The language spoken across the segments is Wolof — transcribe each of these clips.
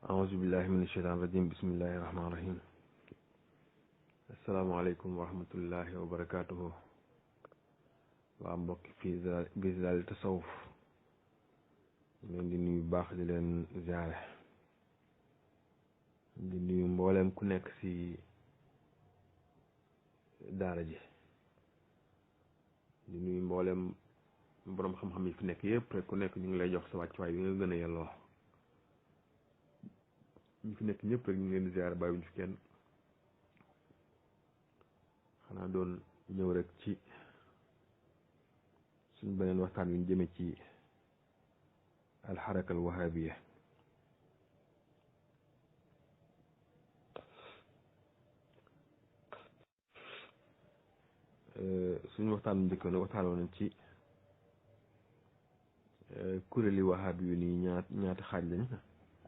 aouzu billahi min asheytaan rajim bismillahi rahmaani rahim asalaamaaleykum wa rahmatullahi wa barakatuhu waa mbokki Biizlaal tasawuf leen di nuyu baax di leen ziare di nuyu mbooleem ku nekk ci daara ji di nuyu mbooleem boroom xam-xam yi fi nekk yëpp rek ku nekk ñu ngi lay jox sa wàccuwaay bi nga gën a yelloo ñu fi nekk ñëpp rek ñu ngi leen di ziare bàyyiwuñ fi kenn xanaa doon ñëw rek ci suñ beneen waxtaan wi ñu jëme ci alxaraka alwahabiya suñu waxtaan bu njëkk nag waxtaanoon nañ ci kuréeli wahabi yu nii ñaati xaaj lañ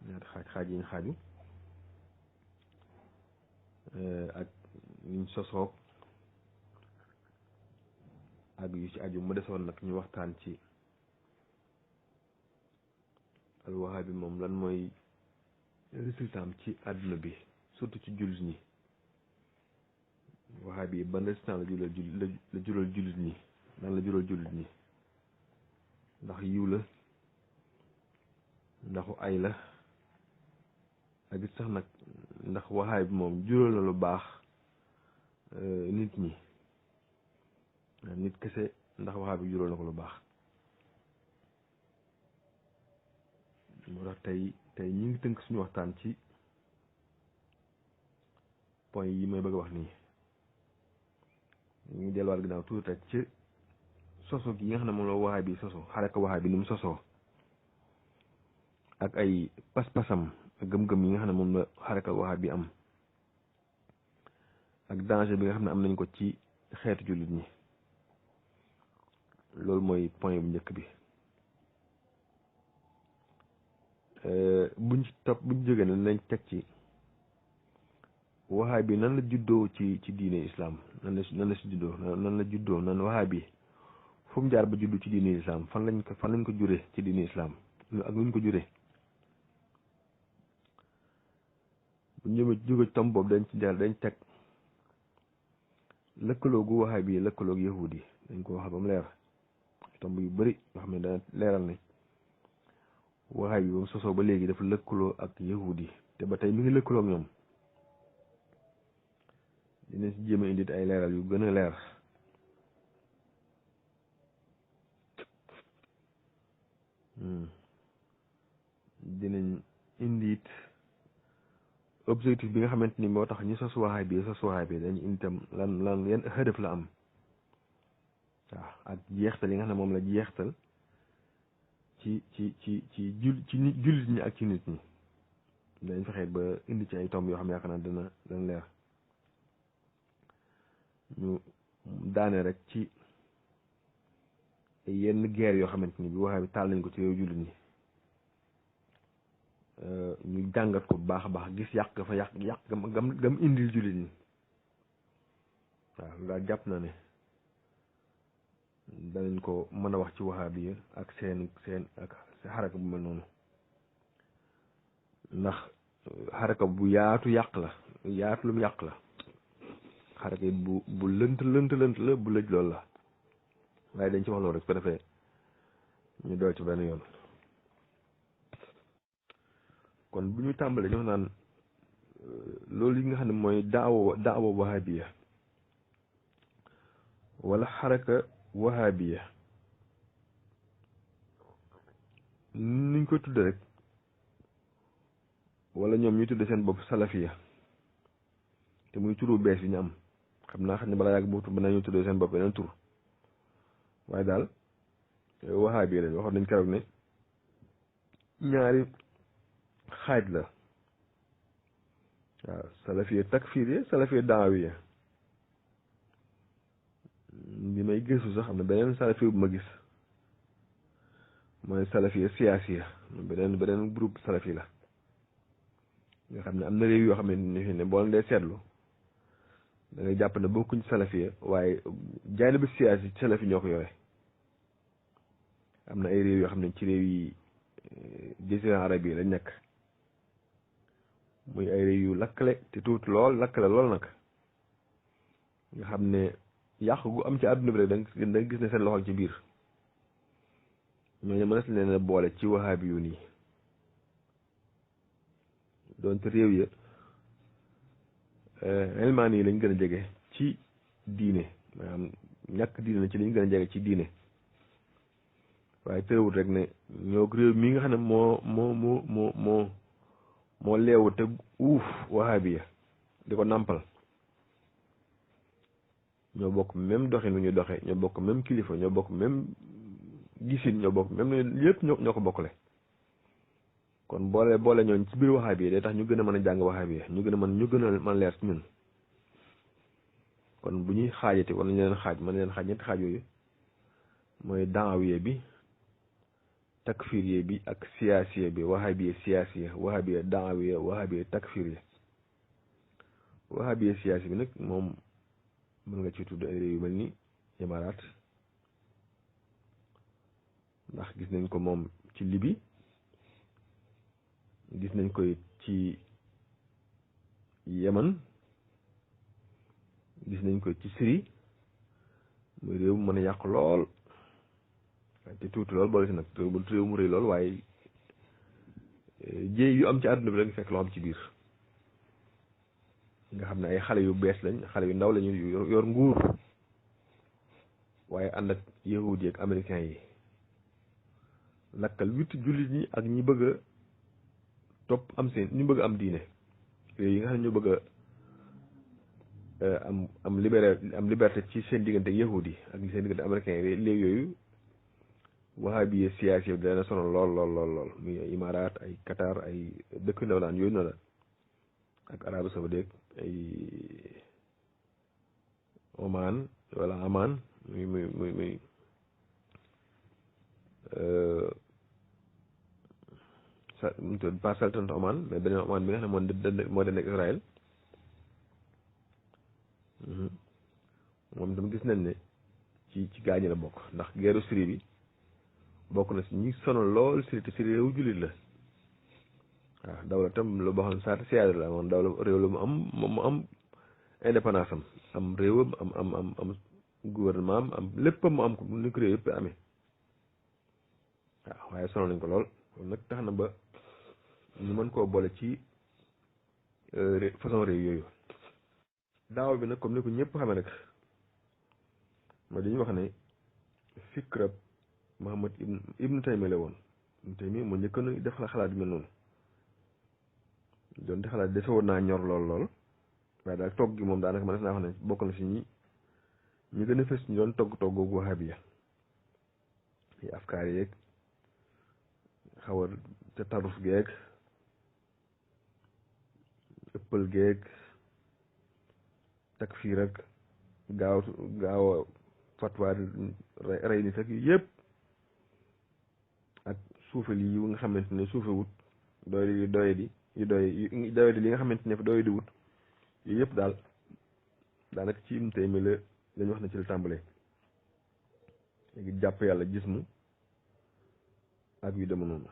ñaati xaaj yi ñu xaaju ak niñ sosoog ak yu ci aju mu desoon nag ñu waxtaan ci alwahabi moom lan mooy résultat am ci àdduna bi surtout ci jullit ñi wahabi yi ban résultat la jural jullit ñi lan la jural jullit ñi ndax yiw la ndaxu ay la ak it sax nag ndax wahabi moom jural na lu baax nit ñi nit kese ndax wahabi jural na ko lu baax moo tax tey ñu ngi tënk suñu waxtaan ci point yi may bëgg a wax nii ñu ngi delluwaat ginnaaw tuuti rek ci soso gi nga xam ne moom la wahabi soso xaraka wahabi ni mu sosoo ak ay pas-pasam gëm-gëm yi nga xam ne moom la xaraka wahabi am ak danger bi nga xam ne am nañ ko ci xeetu jullit ñi loolu mooy point bu njëkk bi buñ jógee ne nañ teg ci wahabi nan la juddoo ci diine islam nan la juddoo nan wahabi fu mu jaar ba juddu ci diine islam fan lañ ko jure ci diine islam ak nuñ ko jure bu ñu jóge ci tom boobu dañ ci jaar dañ teg lëkkaloo gu wahabi yi lëkkaloo gu yahudi yi dañ ko wax ba mu leer tomb yu bari yoo xam ne dana leeral ne wahabi yi ba mu sosoo ba léegi dafa lëkkaloo ak yahudi yi te ba tey mi ngi lëkkaloo ak ñoom dina si jéem a indi ay leeral yu gën a leer dinañ indi it objectif bi nga xamante ni moo tax ñu sos wahabi yi dañu indi tam lan yan hëdëf la am waaw ak jeextal yi nga xam ne moom la jeextal ci jullit ñi ak ci nit ñi dañ fexe ba indi ci ay tomb yoo xam ne yaakaar naa dana leer ñu daane rek ci yenn guerre yoo xamante ni bi wahabi taal nañ ko ci réew jullit ñi ñu jàngat ko bu baax a baax gis yàq gam indil jullit ñi waaw daal jàpp na ne danañ ko mën a wax ci wahabi yi ak seen ak xaraka bu mel noonu ndax xaraka bu yaatu yàq la yaatu lu mu yàq la xaraka yi bu lënt la bu lëj loolu la waaye dañ ci wax loolu rek su ko defee ñu dool ci benn yoon kon bu ñu tàmbalee ñoo naan loolu yi nga xam ne mooy daawa wahabiya wala xaraka wahabiya nuñ ko tudde rek wala ñoom ñuy tudde seen bopp salafiya te muy turu bees yi ñu am xam ne balaa yàgg boobu ba nañu tuddee seen bopp beneen tur waaye daal wahabiya lañ waxoon nañ keroog ne ñaari xaaj la waaw salafiya takfiriya salafiya daawiya bi may gëstu sax xam ne beneen salafiya bu ma gis mooy salafiya siyaasiya beneen groupe salafi la nga xam ne am na réew yoo xam ne boo leen dee seetlu da ngay jàpp ne bokkuñ salafiya waaye jaay bi siyaasi ci salafi ñoo ko yore am na ay réew yoo xam ne ci réew yi jazira arabi lañ nekk muy ay réew yu lakkale te tuuti lool lakkale lool nag nga xam ne yàq gu am ci àdduna bi rek da nga gis ne seen loxo ci biir ñooñu mënees leen a boole ci wahabi yu nii doonte réew ya elmaan yi lañ gën a jege ci diine maanaam ñàkk diine na ci lañ gën a jege ci diine waaye tërawut rek ne ñoo réew mi nga xam ne moo leewu te uuf wahabiya di ko nàmpal ñoo bokk même doxin lu ñuy doxe ñoo bokk même kilifa ñoo bokk même gisin ñoo bokk même yëpp ñoo ko bokkale kon boole ñooñ ci biir wahabiya day tax ñu gën a mën a jàng wahabiya ñu gën a mën leer ci ñun kon bu ñuy xaajati wala ñu leen xaaj mën leen xaaj ñetti xaaj yooyu mooy daawiye bi takfiriye bi ak siyaasiye bi wahabiya siyaasiye wahabiya daawiye wahabiya takfiriye wahabiya siyaasi bi nag moom mën nga ci tudd ay réew yu mel ni Imaaraat ndax gis nañ ko moom ci Libi gis nañ koy ci Yemen gis nañ ko ci Syrie muy réew mu mën a yàq lool te tuuti lool boole si nag réew mu rëy lool waaye jéey yu am ci àdduna bi rek fekk loo am ci biir nga xam ne ay xale yu bees lañ xale yu ndaw lañu yor nguur waaye ànd ak yahudi yi ak américains yi lakkal witt jullit ñi ak ñi bëgg a topp am seen ñu bëgg a am diine réew yi nga xam ne ñu bëgg a am liberté ci seen diggante yahudi ak seen diggante américains yi léegi yooyu wahabiya siyaasi bi dana sonal lool muy ay Imaaraat ay Qatar ay dëkk ndaw daan yooyu noonu la ak Arabie Saoudite ay Oman wala Aman muy pas sultanat Oman mais beneen Oman bi nga xam ne moo den ak Israël moom tam gis nañ ne ci gaañi la bokk ndax guerre Syrie bi bokk na si ñi sonal lool Syrie te Syrie réew jullit la waaw dawla tam lu boo xam ne saata siyaada la moom dawla réew la mu am indépendance am réewam am gouvernement am léppam mu am ko ni ko réew yëpp amee waaw waaye sonal nañ ko lool kon nag tax na ba ñu mën koo boole ci façon réew yooyu daaw bi nag comme ni ko ñëpp xamee rek mooy dañuy wax ne fikrab Muhammad ibnu Taymiya la woon ibnu Taymiya moo njëkk na def xalaat yu mel noonu doon di xalaat defe woon naa ñor lool waaye daal togg gi moom daanaka man def naa wax ne bokk na si ñi gën a fës ñu doon togg wahabiya yi afkaar yeeg xaw a te taruf geeg ëppal geeg takfiir ak gaaw a fatwa rey nit ak yëpp ak suufel yi nga xamante ne suufewut doyadi li nga xamante ne doyadi wut yooyu yëpp daal daanaka ci Ibnu Taymiyya lañu wax na ci la tàmbalee léegi jàpp yàlla gis mu ak yu dema noonu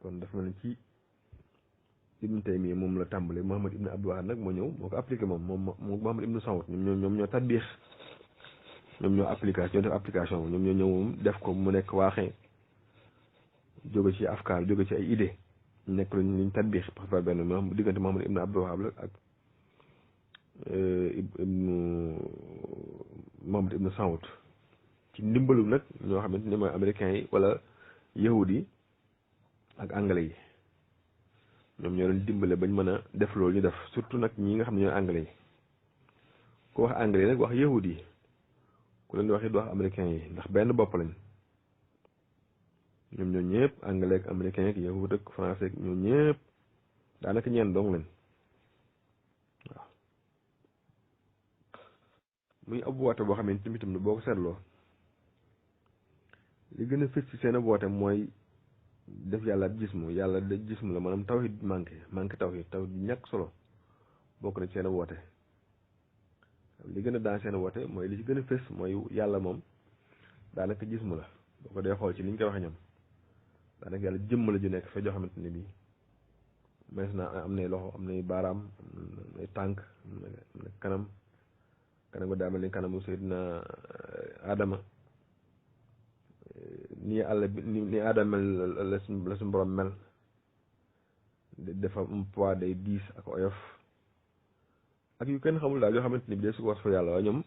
kon dafa mel ni ci Ibnu Taymiyya moom la tàmbalee Muhammad ibnu Abdul Wahhab nag moo ñëw moo ko appliqué moom Muhammad ibnu Sawd ñoom ñoo tatbiix ñoom ñoo def application ñoom ñoo ñëw moom def ko mu nekk waaxee jóge ci afkaar jóge ci ay idée nekk luñ tatbiix par benn diggante Muhammad ibnu Abdul Wahhab la ak Muhammad ibnu Sawd ci ndimbalu nag ñoo xamante ni mooy américains yi wala yahudi yi ak anglais yi ñoom ñoo leen dimbale bañ mën a def loolu ñu def surtout nag ñi nga xam ne ñooy anglais yi ku wax anglais nag wax yahudi yi ku leen wax it wax américains yi ndax benn bopp lañ ñoom ñoo ñëpp anglais ak américain ak yahud ak français ak ñoo ñëpp daanaka ñeen dong lañ waaw muy ab woote boo xam ne timitam ne boo ko seetloo li gën a fës ci seen ab woote mooy def yàlla ab jismu yàlla de jismu la maanaam tawhid manqué tawhid ñàkk solo bokk na ci seen ab woote li gën a daan seen woote mooy li ci gën a fës mooy yàlla moom daanaka jismu la boo ko dee xool ci li ñu koy waxee ñoom daanaka yàlla jëmm la ju nekk fa joo xamante ne bii maintenant am nay loxo am nay baaraam am nay tànk am na kanam ba daa mel ni kanamu Seydina Adama nii àll bi ni Adama mel la suñu borom mel dafa am poids day diis ak oyof ak yu kenn xamul daal yoo xamante ni bi dee su ko was fa yàlla waaye ñoom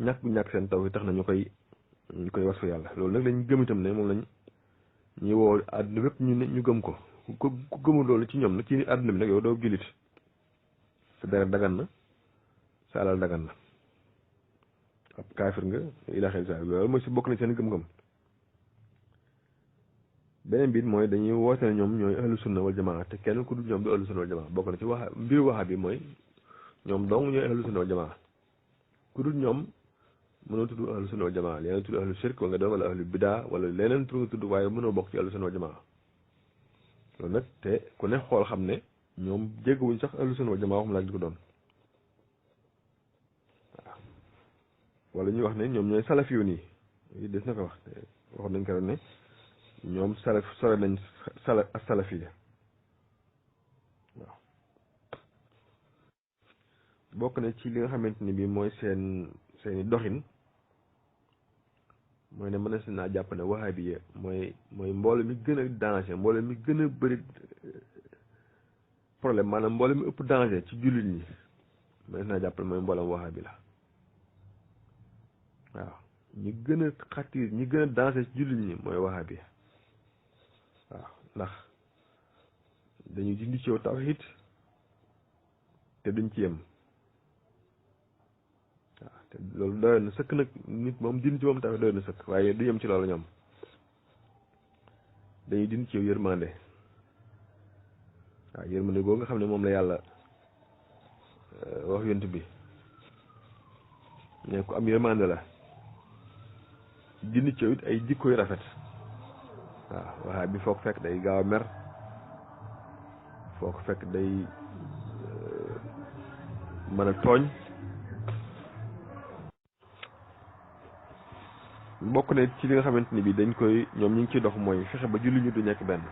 ñàkk bu ñàkk seen taw yi tax na ñu koy was fa yàlla loolu nag lañ gëm itam ne moom lañ ñuy woo àdduna bépp ñu gëm ko ku gëmul loolu ci ñoom nag ci àdduna bi nag yow doo jullit sa deret dagan na sa alal dagan na ab kaafir nga ila xel sa loolu mooy si bokk na seen gëm-gëm beneen biit mooy dañuy woote ne ñoom ñooy ahlu sunna wal jamaa te kenn ku dul ñoom du ahlu sunna wal jamaa bokk na ci mbiru waxa bi mooy ñoom dong ñooy ahlu sunna wal jamaa ku dul ñoom mënoo tudd ahlu sunna wal jamaa leneen tudd ahlu shirk wala nga doon wala ahlu bidaa wala leneen tur nga tudd waaye mënoo bokk ci ahlu sunna wal jamaa loolu nag te ku ne xool xam ne ñoom jéggawuñ sax ahlu sunna wal jamaa waxum laaj di ko doon waaw wala ñuy wax ne ñoom ñooy salafiyuun yi des na ko wax waxoon nañ ko ne ñoom salaf sore nañ salafiya waaw bokk na ci li nga xamante ni bi mooy seeni doxin mooy ne mën na si naa jàpp ne wahabiya mooy mbooloo mi gën a danger mbooloo mi gën a bëri problème maanaam mbooloo mi ëpp danger ci jullit ñi mën na si naa jàpp ne mooy mbooloom wahabi la waaw ñi gën a xatiir ñi gën a danger ci jullit ñi mooy wahabi waaw ndax dañuy dindi ci yow tawhid te duñ ci yem waaw te loolu doyoon na sëkk nag nit moom dindi ci moom tawhid doyoon na sëkk waaye du yem ci loolu ñoom dañuy dindi ci yow yërmande waaw yërmande boobu nga xam ne moom la yàlla wax yonent bi ne ku am yërmande la dindi ci yow it ay jikko yu rafet waaw waxaa bi foo ko fekk day gaaw a mer foo ko fekk day mën a tooñ bokk ne ci li nga xamante ni bi dañ koy ñoom ñu ngi ciy dox mooy fexe ba julli ñu du nekk benn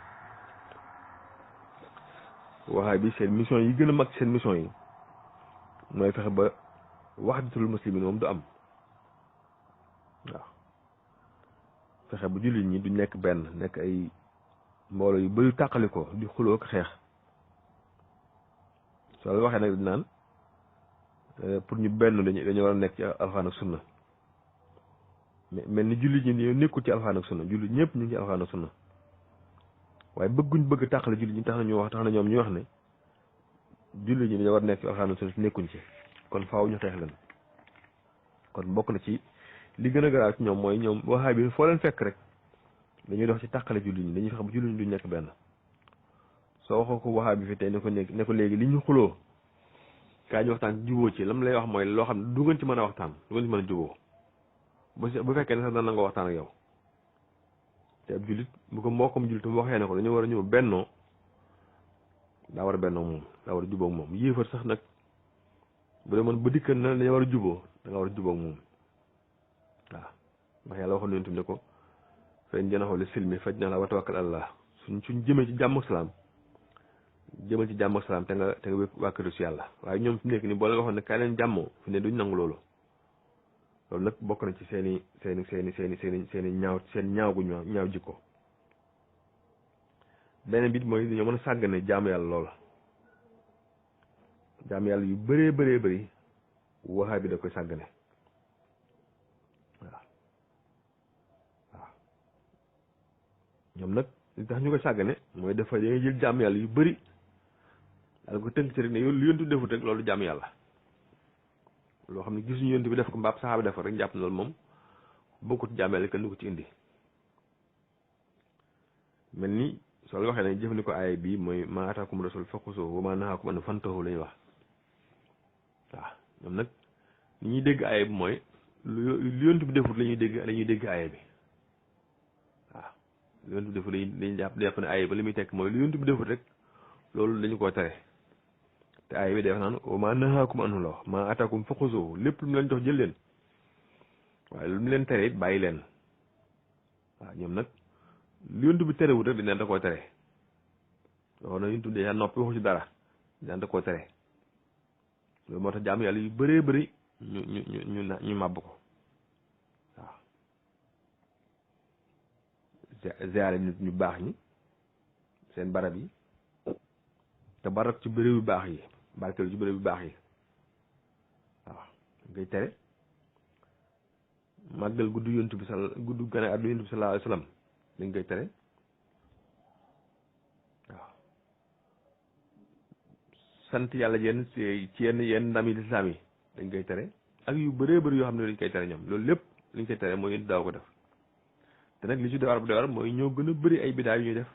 waxaa bi seen mission yi gën a mag seen mission yi mooy fexe ba wahdatul muslimin moom du am waaw fexe bu jullit ñi du nekk benn nekk ay mbooloo yu bari tàqali ko di xuloo ak xeex soo la waxee nag di naan pour ñu benn dañu war a nekk ci alxuraan ak sunna mais mel ni jullit ñi dañoo nekkul ci alxuraan ak sunna jullit ñëpp ñu ngi ci alxuraan ak sunna waaye bëgg tàqale jullit ñi tax na ñoom ñu wax ne jullit ñi dañoo war a nekk ci alxuraan ak sunna nekkuñ ci kon faaw ñu xeex leen kon bokk na ci li gën a garaaw ci ñoom mooy ñoom waxaay bi foo leen fekk rek dañuy dox ci tàqale jullit ñi dañuy fexe ba jullit ñi duñ nekk benn soo waxoo ko waxaay bi fi tey ne ko léegi li ñu xuloo kaa ñu waxtaan juboo ci lam lay wax mooy loo xam ne du ngeen ci mën a waxtaan du ngeen ci mën a juboo bu fekkee ne sax dana nga waxtaan ak yow te ab jullit bu ko mbokkam jullit mu waxee ne ko dañoo war a ñëw bennoo daa war a bennoo moom daa war a jubóog moom yéefar sax nag bu dee man ba dikkan na dañoo war a juboo da nga war a jubóog moom waaw ndax yàlla waxoon nañu ne ko fen janaxoo li silmi faj na la wa tawakkal Allah suñ jëmee ci jàmm ak salaam jëmal ci jàmm ak salaam te nga wàkkiru si yàlla waaye ñoom fi nekk ni boo leen waxoon ne kaay leen jàmmoo fi ne duñ nangu loolu nag bokk na ci seeni ñaaw gu ñaaw jikko beneen bit mooy dañoo mën a sàggane jaamu yàlla loola jaamu yàlla yu bëree bëri waxaa bi da koy sàggane waaw ñoom nag li tax ñu koy sàggane mooy dafa da ngay jël jaamu yàlla yu bëri daal ko tënk ci rek ne yow lu yontu defut rek loolu jaamu yàlla loo xam ne gisuñu yontu bi def ko mbaab saxaaba def rek jàpp na loolu moom bokkut jaamu yàlla kenn du ko ci indi mel ni soo la waxee nag jëfandikoo aaya bi mooy maa ataakum rasul faxuzuuhu wa maa nahaakum anhu fantahu la ñuy wax waaw ñoom nag li ñuy dégg aaya bi mooy lu yontu bi defut la ñuy dégg aaya bi waaw lu yontu bi defut lañuy jàpp ne aaya ba li muy tekk mooy lu yontu bi defut rek loolu dañu koo tere te aaya bi day wax naan wa maa nahaakum anhu la wax maa ataakum faxuzuuhu lépp lu mu leen jox jël leen waaye lu mu leen tere it bàyyi leen waaw ñoom nag lu yontu bi terewut rek dañ da koo tere waxoon na ñu tuddee yaa noppi waxu ci dara daan da koo tere loolu moo tax jaamu yàlla yu bëree bëri ñu màbb ko waaw ziyaare nit ñu baax ñi seen barab yi te barab ci béréb yu baax yi barkeelu ci béréb yu baax yi waaw ngay tere màggal gudd yontu bi gudd gane àdduna yontu bi sallallahu alayhi wa sallam dañ koy tere waaw sant yàlla ci yenn ndam yi lislaam yi dañ koy tere ak yu bëree bëri yoo xam ne dañ koy tere ñoom loolu lépp liñ koy tere mooy yéen daaw ko def te nag li ci doy waar mooy ñoo gën a bëri ay bidaa yu ñuy def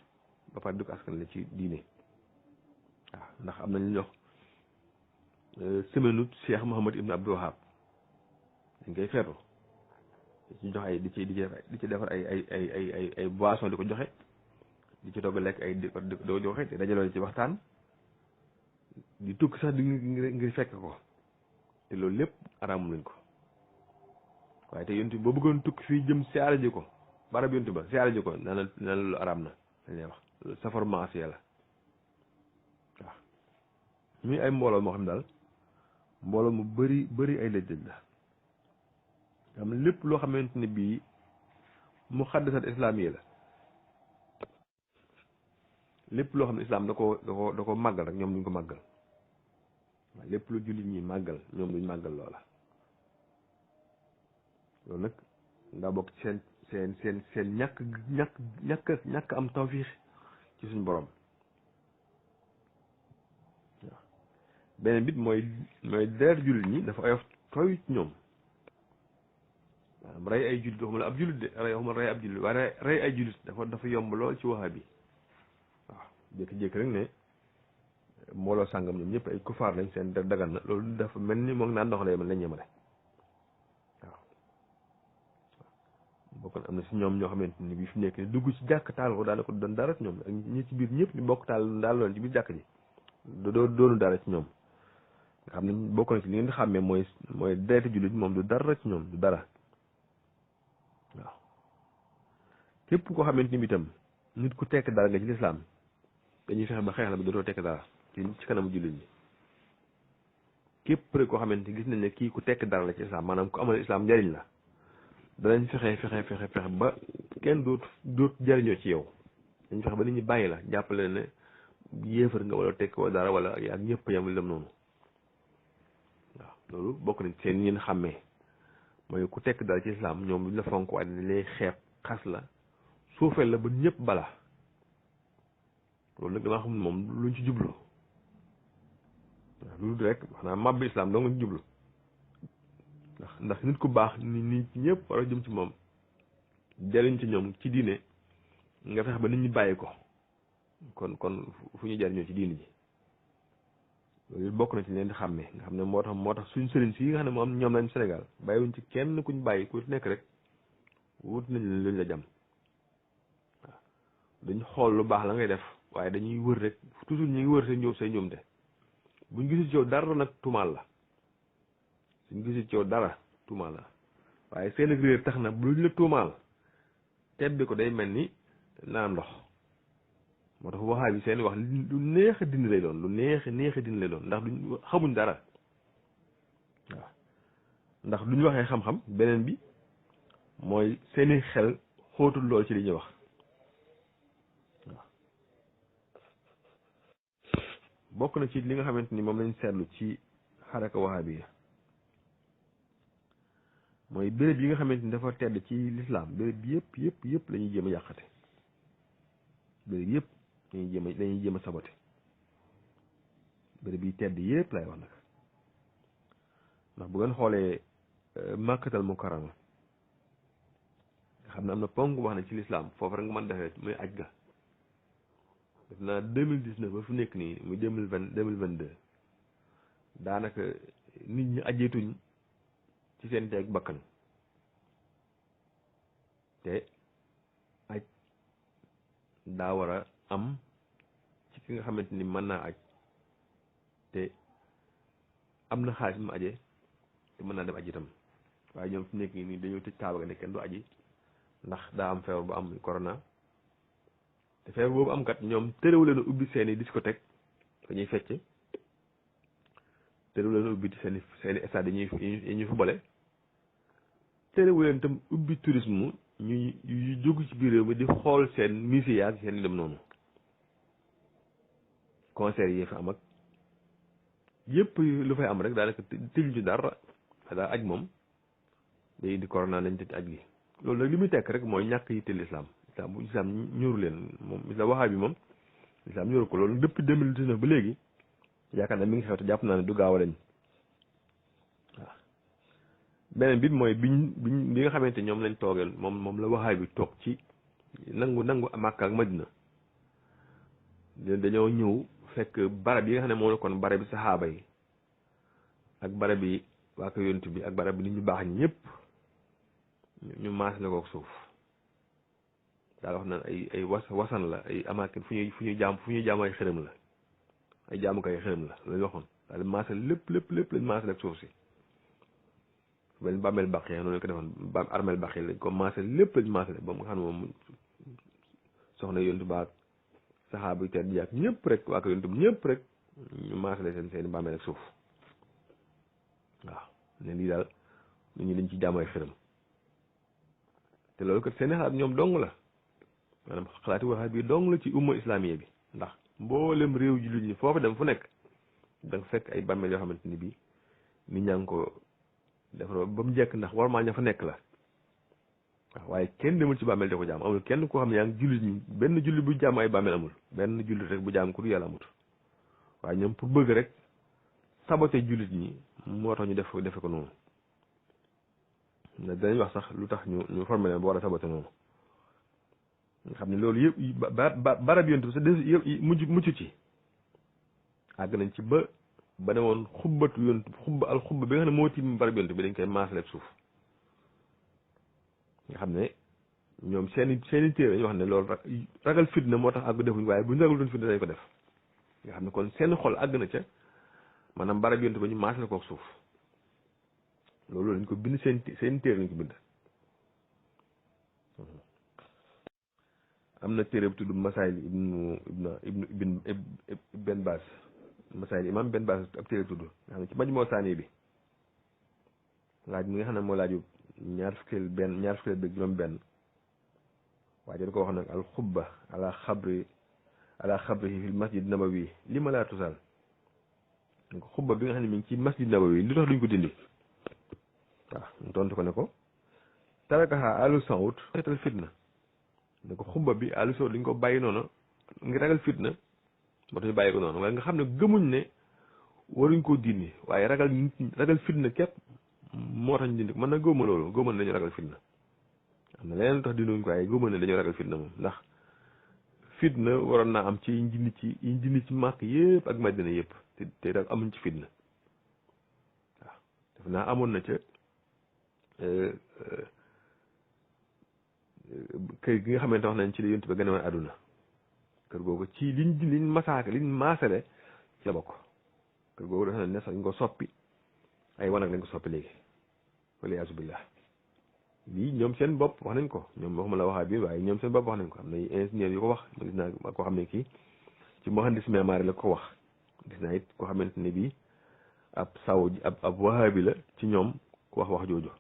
ba pare du ko askan la ci diine waaw ndax am nañu jox semaine Cheikh Mouhamad Ibn Abdou Wahab dañ koy feetu di ci jox ay di ci defar ay boisson di ko joxe di ci togg lekk ay di ko joxe te dajaloo ci waxtaan di tukki sax di ngir fekk ko te loolu lépp araamul nañ ko waaye te yontu boo bëggoon tukki fii jëm siyaare ji ko barab yontu ba siyaare ji ko na lu araam na dañ lay wax safar maasiya la waaw muy ay mbooloo moo xam daal mbooloo mu bëri ay lëj-lëj la am lépp loo xamante ne bii mu xaddasat islaam yi la lépp loo xam ne islaam da ko màggal rek ñoom duñ ko màggal waaye lépp lu jullit ñi màggal ñoom duñ màggal loola loolu nag ndaa bokk ci seen ñàkk am tawfiix ci suñ borom waaw beneen bit mooy deer jullit ñi dafa oyof tooy ci ñoom maanaam rey ay jullit waxuma la ab jullit de waxuma rey ab jullit waaye rey ay jullit dafa yomb lool ci waxa bi waaw jékki-jékki rek ne mbooloo sàngam ñoom ñëpp ay kufaar lañ seen dagan na loolu dafa mel ni moom naan ndox lay mel lañ ñemale waaw bokk na am na si ñoom ñoo xamante ni bi fi nekk ni dugg ci jàkk taal ko daanaka doon dara ci ñoom ak ñi ci biir ñëpp ñu bokk taal daal loon ci biir jàkk ji doonu dara ci ñoom nga xam ne bokk na ci li ngeen di xàmmee mooy deretu jullit moom du dara ci ñoom du dara waaw képp koo xamante ni bi itam nit ku tekk dara nga ci lislaam dañuy fexe ba xeex la ba dootoo tekk dara ci kanamu jullit ñi képp rek koo xamante gis nañ ne kii ku tekk dara la ci lislaam maanaam ku amal islaam njariñ la danañ fexe ba kenn doot jariñoo ci yow dañ fexe ba nit ñi bàyyi la jàppale ne yéefar nga wala tekk wala dara wala ak ñëpp yam li dem noonu waaw loolu bokk nañ seen ñeen xàmmee mooy ku tekk dara ci lislaam ñoom duñ la fonk waaye dañ lay xeeb xas la suufeel la ba ñëpp bala loolu nag damaa xam ne moom luñ ci jublu waaw loolu rek xanaa màbb islam doo nga ci jublu ndax nit ku baax nit ñëpp war a jëm ci moom jariñ ci ñoom ci diine nga fex ba nit ñi bàyyi ko kon fu ñu jariñoo ci diine ji loolu bokk na ci leen di xàmmee nga xam ne moo tax suñ sëriñ si nga xam ne moom ñoom lañ Sénégal bàyyiwuñ ci kenn kuñ bàyyi ku nekk rek wut nañ luñ la jam waaw dañ xool lu baax la ngay def waaye dañuy wër rek toujours ñu ngi wër say ñoom te buñ gisul ci yow dara nag tumaal la suñ gisul ci yow dara tuumaal la waaye seen ak réer tax na buñ la tuumaal tebbi ko day mel ni naan ndox moo tax waxaa bi seen wax lu neex a dindi lay doon lu neex a dindi lay doon ndax duñ xamuñ dara waaw ndax duñ waxee xam-xam beneen bi mooy seeni xel xóotul lool ci li ñuy wax waaw bokk na ci li nga xamante ni moom lañ seetlu ci xaraka wahabiya mooy béréb yi nga xamante ni dafa tedd ci lislaam béréb yëpp la ñuy jéem a yàqate béréb yëpp dañuy jéem a sabote béréb yi tedd yëpp lay wax nag ndax bu ngeen xoolee Makkatal Mukarrama nga xam ne am na ponk wax ne ci lislaam foofu rek nga mën defee muy aj ga def naa 2019 ba fu nekk nii muy 2022 daanaka nit ñi ajeetuñ ci seen teeg bakkan te aj daa war a am ci ki nga xamante ni mën naa aj te am na xaalis mu aje te mën naa dem aj itam waaye ñoom fu nekk nii dañoo tëj kaaba ga ne kenn du aji ndax daa am feebar bu am corona te feebar boobu am kat ñoom tërewu leen ubbi seeni discothèque dañuy fecc, tërewu leen ubbi seeni stade yi ñuy footballé, tërewu leen tam ubbi tourisme ñu jóg ci biir réew mi di xool seen musée yaag seen dem noonu concert yi fa am ak yëpp lu fay am rek daanaka tëjuñ ci dara daa aj moom day indi corona nañ tëj aj gi. loolu nag li muy tekk rek mooy ñàkk yitteel islam bu islam ñoru leen moom islam waxaa bi moom islam ñoru ko. loolu depuis 2019 ba léegi yaakaar naa mi ngi xew te jàpp naa ne du gaaw a lañ waaw. beneen bi mooy bi nga xamante ñoom lañ toogeel moom la waxaay bi toog ci nangu Makka ak Madina dañoo ñëw fekk barab yi nga xam ne moo nekkoon barab bi saxaaba yi ak barab bi waa ko yonent bi ak barab bi nit ñu baax ñi ñëpp ñu maas la ko suuf daal wax naan ay wasan la ay amaakin fu ñuy jaam ay xërëm la ay jaamukaay xërëm la lañ waxoon daal maasal lépp lañ maasal ak suuf si benn bàmmeel bàq yi noonu lañ ko defoon armeel bàq yi lañ ko maasal lépp lañ maasale ba mu xam ne moom soxna yonent ba saxaaba yi tedd ak ñëpp rek waa ko yonent bi ñëpp rek ñu maasale seen bàmmeel ak suuf waaw ne lii daal nit ñi dañ ci jaam ay xërëm te loolu kat seen xalaat ñoom dong la maanaam xalaati waxaat bi dong la ci umma islamiye bi ndax mboolem réew ji lu ñi foofu dem fu nekk da nga fekk ay bàmmeel yoo xamante ni bii nit ñaa ngi ko defar ba mu njëkk ndax war maa ña fa nekk la waaw waaye kenn demul ci bàmmeel di ko jaam amul kenn koo xam ne yaa ngi jullit ñi benn jullit bu jaam ay bàmmeel amul benn jullit rek bu jaam ku du yàlla amut waaye ñoom pour bëgg rek saboté jullit ñi moo tax ñu defe ko noonu danañ wax sax lu tax ñu formé leen ba war a saboté noonu nga xam ne loolu yëpp barab yontu bi sa des yëpp mucc ci àgg nañ ci ba ne woon xubbatu yontu xubba bi nga xam ne moo tiim barab yontu bi dañ koy maasale ak suuf nga xam ne ñoom seeni téere dañu wax ne loolu ragal fitna moo tax àgg defuñ waaye bu ñu ragal doon fitna dañ ko def nga xam ne kon seen xol àgg na ca maanaam barab yontu ba ñu maasale ko ak suuf loolu lañ ko bind seen téere lañ ko bind. am na téere bu tudd Masaayil ibn Ben Baas Masaayil imam Ben Baas ab téere tudd nga xam ne ci Majmuu Saani bi laaj mi nga xam ne moo laaju ñaar fukkeel bi juróom benn waaye dañ ko wax nag al xubba ala xabrihi fil masjid nabawi li ma laa tusal donc xubba bi nga xam ne mi ngi ci masjid nabawi li tax duñ ko dindi waaw mu tontu ko ne ko tarakaha alu saud xeetal fitna ne ko xubba bi alu saud dañ ko bàyyi noonu ngir ragal fitna moo tax ñu bàyyi ko noonu waaye nga xam ne gëmuñ ne waruñ koo dindi waaye ragal fitna képp moo tax ñu dindi ko man nag góoma loolu góoma ne dañu ragal fitna am na leneen tax dinduñ ko waaye góoma ne dañoo ragal fitna moom ndax fitna waroon naa am ci njindi ci màkk yëpp ak madina yëpp te daal amuñ ci fitna waaw def naa amoon na ca kër gi nga xamante wax nañ ci la yonent ba gën a woon àdduna kër googu ci liñ maasale ci la bokk kër googu dafa ne sax ñu ko soppi ay wanag lañ ko soppi léegi wala yaasu billah lii ñoom seen bopp wax nañ ko ñoom waxuma la waxaa bi waaye ñoom seen bopp wax nañ ko am na ingénieur yu ko wax ma gis naa koo xam ne kii ci muhandis meemaari la ko wax gis naa it koo xamante ne bii ab wahabi la ci ñoom ku wax jooju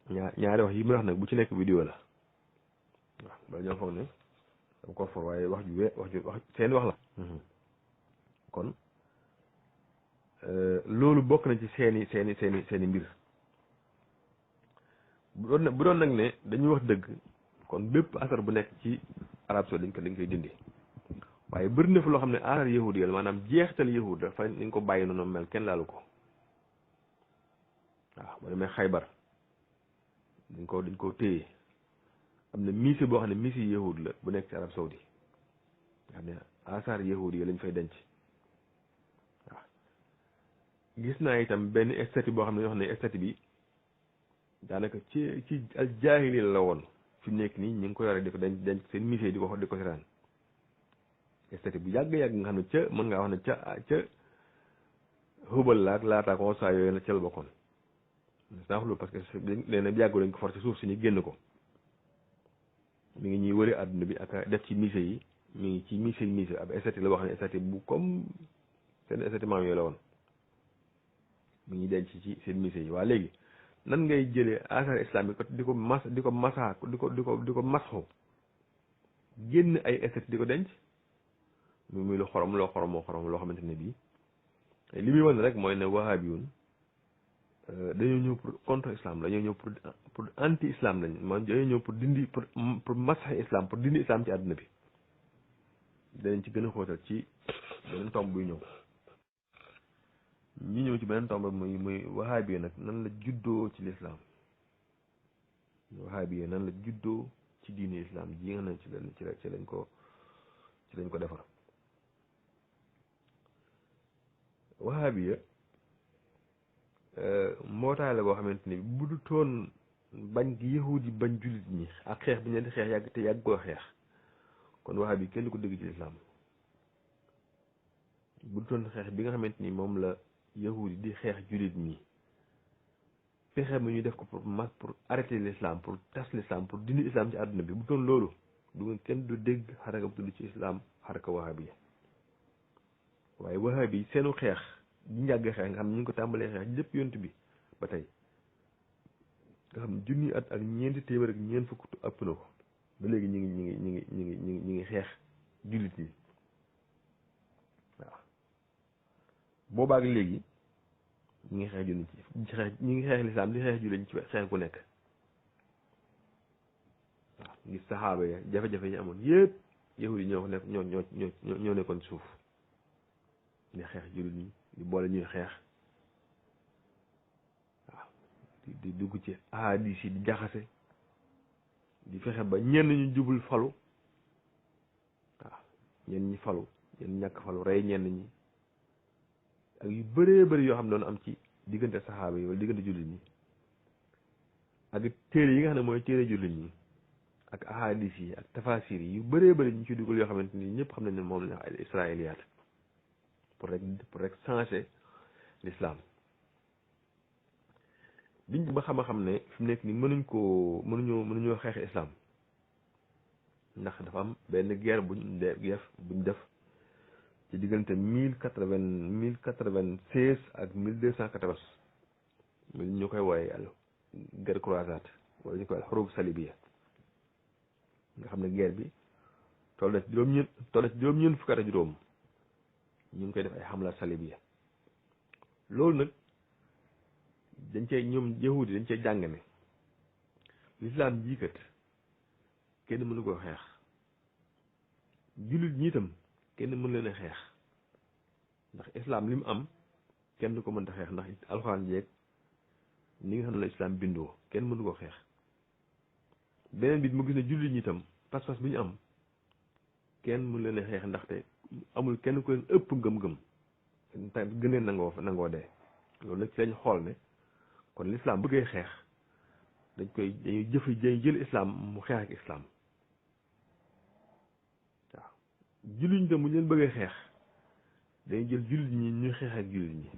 ñaari wax yi muy wax nag bu ci nekk vidéo la waaw bala ñoo foog ne dama ko for waaye wax seen wax la kon loolu bokk na ci seeni mbir bu doon nag ne dañuy wax dëgg kon bépp asar bu nekk ci arab saoudi dañ koy dindi waaye bëri na fa loo xam ne asar yahud yi maanaam jeextal yahud dafa dañ ko bàyyi noonu mel kenn laalu ko waaw boo demee Xaybar dañ ko téye am na musée boo xam ne musée yahud la bu nekk ci arab saoudi nga xam ne asar yahud yi lañ fay denc waaw gis naa itam benn statue boo xam ne ñoo xam ne statue bi daanaka ci al jaahili la woon fi mu nekk nii ñu ngi ko yore di ko denc seen musée di ko seetaan statue bu yàgg-yàgg nga xam ne mën ngaa wax ne ca xubal laak laataa ko saa yooyu la ca la bokkoon naa wax loolu parce que nee na yàggu lañ ko for ci suuf si ñu génn ko mi ngi ñuy wëri àdduna bi ak def ci musée yi mi ngi ci musée ab esthétique la boo xam ne esthétique bu comme seen esthétique maam yooyu la woon mi ngi denc ci seen musée yi. waa léegi nan ngay jëlee asar islamique di ko masa di ko masxu génn ay esthétique di ko denc muy lu xorom loo xamante ne bii li muy wane rek mooy ne wahabiyun dañoo ñëw pour contre islam dañoo ñëw pour anti islam lañ man dañoo ñëw pour dindi pour masax islam pour dindi islam ci àdduna bi. danañ ci gën a xóotal ci beneen tomb buy ñëw ci beneen tomb muy wahabi nag nan la juddoo ci lislaam wahabi nan la juddoo ci diine islam ji nga xam ne ci lañ ko defar. wahabi mbootaay la boo xamante ni bu du toon bañ gi yahud yi bañ jullit ñi ak xeex bi ñu leen di xeex yàgg koo xeex kon wahabi kenn du ko dégg ci lislaam bu du toon xeex bi nga xamante ni moom la yahud yi di xeex jullit ñi fexe ma ñu def ko pour arrêter l'islam pour tas l'islam pour dindi islam ci àdduna bi bu doon loolu kenn du dégg xaraka bu tudd ci islam xaraka wahabi waaye wahabi seenu xeex di njàgg xeex nga xam ne ñu ngi ko tàmbalee xeex lépp yont bi ba tey nga xam ne junni at ak ñeenti téeméer ak ñeent fukk ëpp na ko ba léegi ñu ngi xeex jullit ñi waaw boobaak léegi ñi ngi xeex jullit ñi ngi xeex lislaam di xeex jullit ci xeex ku nekk waaw ngir saxaaba ya jafe-jafe yi amoon yëpp yahudi ñoo nekkoon suuf di xeex jullit ñi di boole ñuy xeex waaw di dugg ci ahadis yi di jaxase di fexe ba ñenn ñu jubul falu waaw ñenn ñi falu ñenn ñàkk falu rey ñenn ñi ak yu bëree bëri yoo xam ne doon am ci diggante saxaaba yi wala diggante jullit ñi ak téere yi nga xam ne mooy téere jullit ñi ak ahadis yi ak tafasir yi yu bëree bëri ñu ci dugal yoo xamante ni ñëpp xam nañ ne moom la ay israéliyaat pour rek changer l'islam biñ ba xam ne fi mu nekk nii mënuñoo xeex islam ndax dafa am benn guerre buñ def ci diggante 1096 ak 1214 ñu koy wooye al guerre croisade wala ñu koy al xurub salibiya nga xam ne guerre bi toll na ci juróom-ñeent fukki at ak juróom ñu ngi koy def ay xamla salibiya loolu nag ñoom yahudi dañ cee jàng ne lislaam jiikat kenn mënu koo xeex jullit ñi itam kenn mën leen a xeex ndax islam li mu am kenn du ko mënta xeex ndax alxuraan jeeg ni nga xam ne la islam bindoo kenn mënu ko xeex beneen bi mu gis ne jullit ñi itam pas-pas bi ñu am kenn mën leen a xeex ndaxte amul kenn ku leen ëpp ngëm-ngëm te gën leen nangoo dee loolu nag ci lañ xool ne kon l'islam bëggee xeex dañuy jël islam mu xeex ak islam waaw jullit ñi tam bu ñu leen bëggee xeex dañuy jël jullit ñi ñuy xeex ak jullit ñi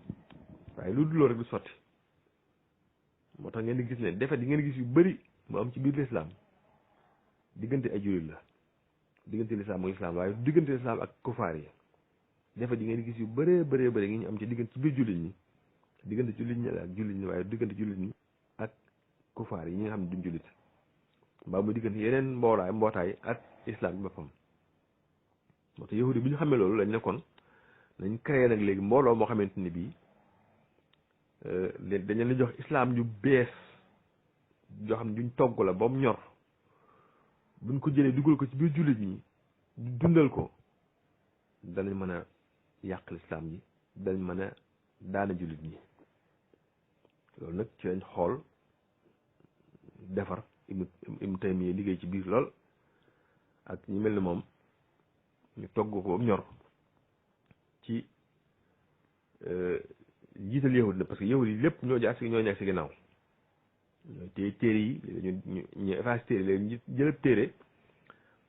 waaye lu dul loolu rek du sotti moo tax ngeen di gis ne defet yi ngeen gis yu bëri mu am ci biir l'islam diggante ay jullit la diggante l'islam mooy islam waaye diggante l'islam ak kufaar yi defet yi ngeen di gis yu bëree bëri ngi ñu am ci diggante ci biir jullit ñi diggante jullit ñi ak jullit ñi waaye diggante jullit ñi ak kufaar yi ñi nga xam ne duñ jullit mbaa muy diggante yeneen mbootaay ak islam bi boppam moo tax yahudi bi ñu xamee loolu lañ nekkoon nañ créé nag léegi mbooloo moo xamante ni bii dañ leen jox islam ñu bees yoo xam ne duñ togg la ba mu ñor buñ ko jëlee dugal ko ci biir jullit ñi dundal ko danañ mën a yàq l'islam yi danañ mën a daana jullit ñi loolu nag ci lañ xool defar Ibnu Taymiya liggéey ci biir lool ak ñu mel ni moom ñu togg ko ba mu ñor ci jiital yahud la parce que yahud yi lépp ñoo nekk si ginnaaw ñooy téere yi ñu efface téere léegi jëlëb téere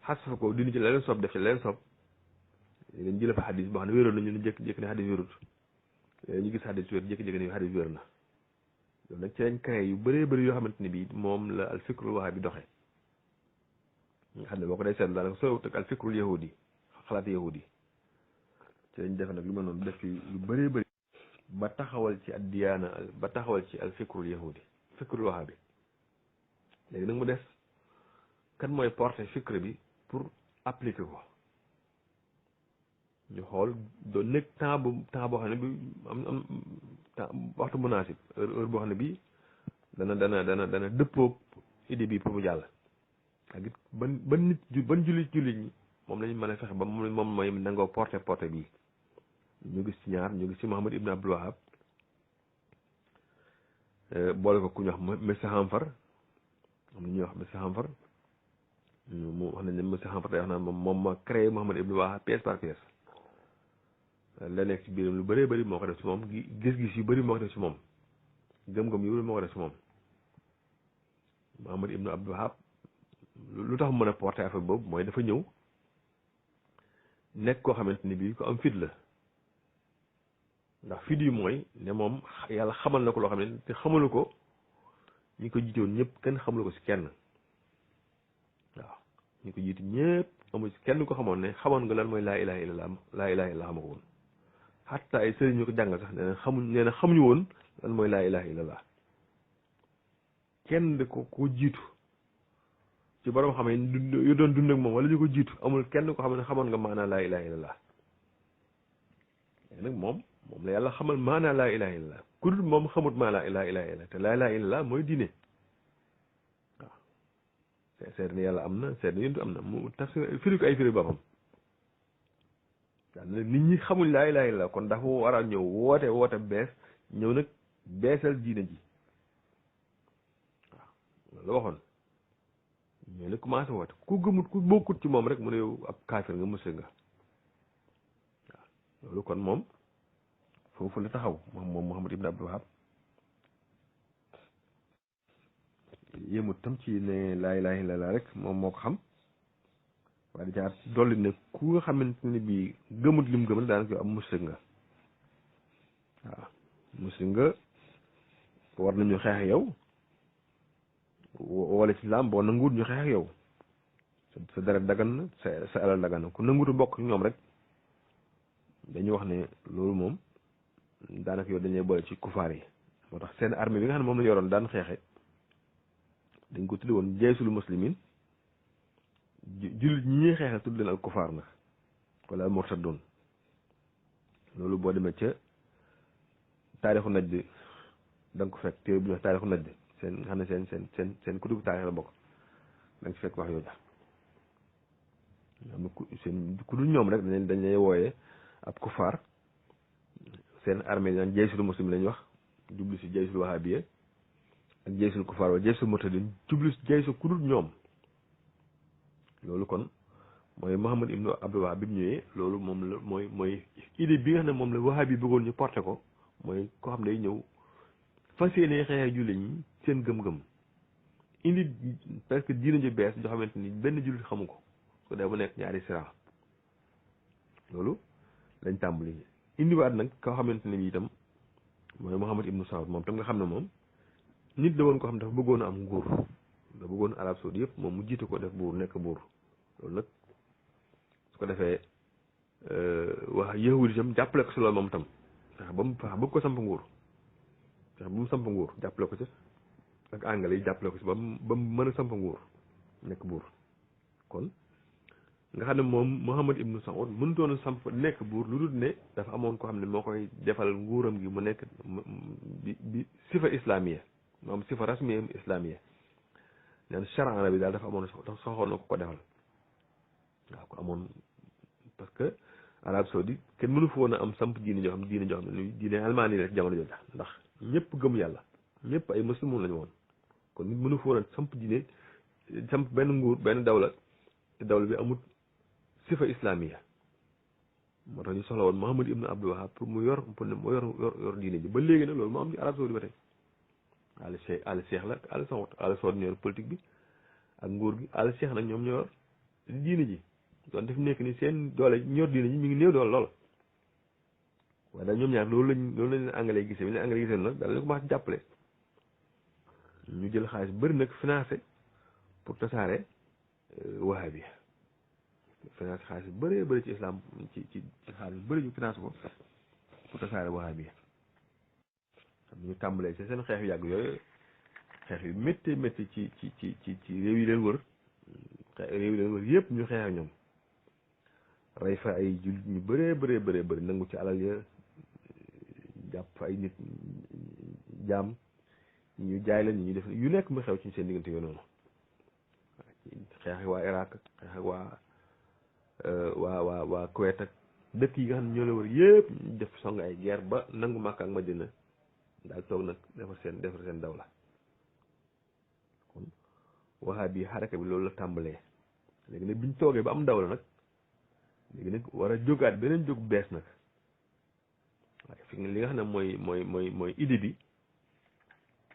xas fa ko dindi ci la leen soob def ci la leen soob léegi jëlëb xadis boo xam ne wéroon na ñu ne jékki-jékki ne xadis wérut léegi ñu gis xadis wér jékki-jékki ne xadis wér na loolu nag ci lañ créé yu bëree bëri yoo xamante ne bii moom la al fikrul wahabi bi doxee nga xam ne boo ko dee seetlu daanaka soo teg al fikrul yahudi xalaat yahudi ci lañ defe nag lu mel noonu def ci lu bëree bëri ba taxawal ci ad diyaana ba taxawal ci al fikrul yahudi fikrul wahabi léegi nag mu des kan mooy porter fikr bi pour appliquer ko ñu xool doon nekk temps boo xam ne bi am temps waxtu munaasib heure boo xam ne bii dana dëppoo idée bi pour mu jàll ak it ban nit ban jullit ñi moom lañu mën a fexe ba moom mooy nangoo porter bii ñu gis ci ñaar ñu gis ci Muhammad ibn Abdul Wahab boole ko ku ñu wax Mr Hanfar am na ñuy wax Mr Hanfar mu wax nañ ne Mr Hanfar day wax naan moom ma créé Muhammad ibn Wahab pièce par pièce la nekk ci biiram lu bëree bëri moo ko def ci moom gis-gis yu bëri moo ko def ci moom gëm-gëm yu bëri moo ko def ci moom Muhammad ibn Abdul Wahab lu tax mën a porter affaire boobu mooy dafa ñëw nekk koo xamante ni bii ko am fit la ndax fit yi mooy ne moom yàlla xamal na ko loo xam ne te xamalu ko ñi ko jiitoon ñëpp kenn xamalu ko ci kenn waaw ñi ko jiitu ñëpp amul ci kenn ko xamoon ne xamoon nga lan mooy laa ilaha illallah laa ilaha illallah xama ko woon xatta ay sëriñ ñu ko jàngal sax nee na xamuñu woon lan mooy laa ilaha illallah kenn de ko jiitu ci borom xam ne yu doon dund ak moom wala ñu ko jiitu amul kenn ko xam ne xamoon nga maanaa laa ilaha illallah nag moom la yàlla xamal maanaa laa ilaha illallah ku dul moom xamut maanaa laa ilaha illallah te laa ilaha illallah mooy diine waaw seet ni yàlla am na seet ni yonent am na mu tafsir firi ko ay firi boppam waaw nit ñi xamuñ laa ilaha illallah kon dafa war a ñëw woote bees ñëw nag beesal diine ji waaw loolu la waxoon ñoo ne commencé woote ku gëmut ku bokkut ci moom rek mu ne yow ab kaafir nga musal nga waaw loolu kon moom foofu la taxaw moom Muhammad ibn Abdul Wahab yéemut tam ci ne laa ilaaha illallaah rek moom moo ko xam waaye da caa dolli ne ku nga xamante ne bii gëmut lim gëm daanaka yow am musal nga waaw musal nga war nañu xeex ak yow wala ci laam boo nanguwut ñu xeex ak yow sa deret dagan na sa alal dagan na ku nanguwut bokk ñoom rek dañuy wax ne loolu moom daanaka yow dañuy boole ci kufaar yi moo tax seen armée bi nga xam ne moom la yoroon daan xeexe dañ ko tudde woon jaysul muslimin jullit ñi ñuy xeexal tudd leen al kufaar nag wala al murtadun loolu boo demee ca taarixu Najd da nga ko fekk téere bu ñuy wax taarixu Najd seen nga xam ne seen kutubu taarix la bokk da nga ci fekk wax yooyu am na ku dul ñoom rek dañ lay wooyee ab kufaar seen armée yi naan jaysul muslim lañ wax jublu si jaysul wahabiya ak jaysul kufaar wala jaysul murtadin jublu si jaysul ku dul ñoom loolu kon mooy Muhammad ibnu Abdul Wahab bi ñëwee loolu moom la mooy idée bi nga xam ne moom la wahabi bëggoon ñu porté ko mooy koo xam ne day ñëw fas yéene xeexee jullit ñi seen gëm-gëm indi presque diina ju bees joo xamante ni benn jullit xamu ko su dee bu nekk ñaari sira loolu lañ tàmbali indiwaat nag koo xamante ne bi itam mooy Muhammad ibnu Saoud moom tam nga xam ne moom nit la woon koo xam ne dafa bëggoon a am nguur da bëggoon Arab Saoudi yëpp moom mu jiitu ko def buur nekk buur loolu nag su ko defee wax yahudi itam jàppale ko si loolu moom tam fex bëgg ko samp nguur fex ba mu samp nguur jàppale ko ci ak anglais yi jàppale ko si ba mu mën a samp nguur nekk buur kon nga xam ne moom Muhammad ibnu Saoud mënutoon a samp nekk buur lu dul ne dafa amoon ko xam ne moo koy defal nguuram gi mu nekk bi sifa islamiya moom sifa rasmiya islamiya neen charan bi daal dafa amoon soxoon na ko defal waaw ko amoon parce que Arabie Saoudite kenn mënu fa woon a am samp diine joo xam ne diine almaani rek jamono jooju ndax ñëpp gëm yàlla ñëpp ay muslimun lañu woon kon nit mënu fa woon a samp diine samp benn nguur benn dawla te dawla bi amul sifa islamiya moo tax ñu soxla woon Muhammad ibn Abdul Wahab pour mu yor diine ji ba léegi nag loolu moo am ci Arabie Saoudite ba tey al cheikh la al Saoud ñoo yor politique bi ak nguur gi al cheikh nag ñoom ñoo yor diine ji doon def nekk ni seen doole ñor diine ji mi ngi néew doole lool waaye daal ñoom ñaar loolu lañ anglais gisee bi leen anglais gisee nag daal lañ ko commencé jàppale ñu jël xaalis bëri nag financé pour tasaare wahabi finance xaalis bu bëree bëri ci islam ci xaalis bu bëri ñu finance ko pour tasaare wahabi xam ñu tàmbalee ci seen xeex yu yàgg yooyu xeex yu métti métti ci réew yi leen wër yëpp ñu xeex ak ñoom rey fa ay jullit ñu bëree nangu ci alal ya jàpp ay nit jaam ñu jaay leen ñu def yu nekk mu xew ci seen diggante yooyu noonu xeex ak waa Irak xeex ak waa Kuwait ak dëkk yi nga xam ne ñoo la wër yëpp ñu def song ay guerre ba nangu Makka ak Madina daal toog nag defar seen dawla kon wahabi bi xaraka bi loolu la tàmbalee léegi nag biñ toogee ba am dawla nag léegi nag war a jógaat beneen jóg bees nag waaye fi li nga xam ne mooy idée bi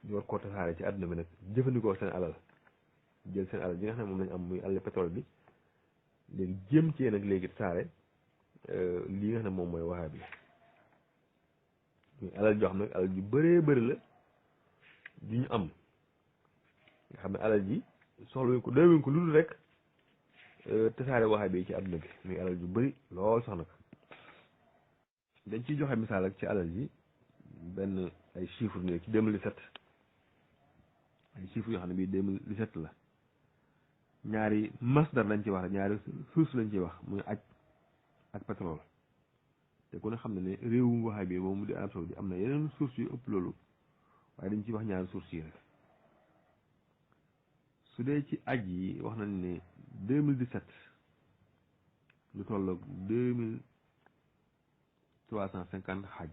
ñu war koo tasaare ci àdduna bi nag jëfandikoo seen alal jël seen alal bi nga xam ne moom lañu am muy alal pétrole bi léegi jéem cee nag léegi tasaare lii nga xam ne moom mooy wahabi muy alal joo xam ne alal ju bëree bëri la ju ñu am nga xam ne alal ji soxla wuñ ko doy wuñ ko lu dul rek tasaare wahabi ci àdduna bi muy alal ju bëri lool sax nag dañ ciy joxe misaal ak ci alal ji benn ay chiffres ne ci 2017 ay chiffres yoo xam ne bii 2017 la ñaari masdar lañ ci wax ñaari source lañ ci wax muy aj ak pétrole te ku ne xam ne réewum wahabi moom mu di Arab Saoudi am na yeneen source yu ëpp loolu waaye dañ ciy wax ñaari source yi rek su dee ci aj yi wax nañ ne 2017 lu tolloog 2350 xaj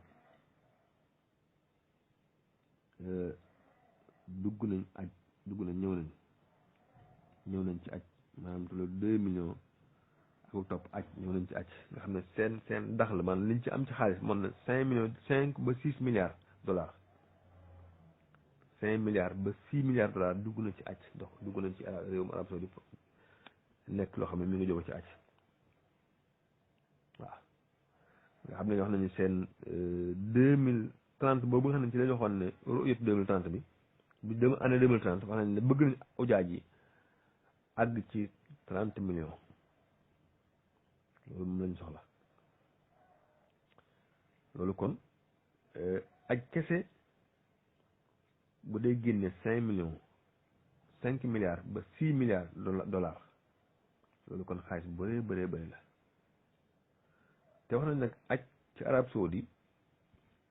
dugg nañ ñëw nañ ci aj maanaam tolloog 2 millions ak topp aj ñëw nañ ci aj nga xam ne seen dax la maanaam liñ ci am ci xaalis mën na 5 ba 6 milliards dollars 5 milliards ba 6 milliards dollars dugg na ci aj dugg nañ ci réewum Arab Saoudi nekk loo xam ne mi ngi jóge ci aj waaw nga xam ne wax nañu seen 2030 boobu nga xam ne ci lañu waxoon ne ru'yat 2030 bi année 2030 wax nañ ne bëgg nañ ujaaj yi àgg ci 30 millions loolu moom lañ soxla loolu kon aj kese bu dee génne 5 millions 5 milliards ba 6 milliards dollars loolu kon xaalis bu bëree la te wax nañ nag aj ci Arab Saoudi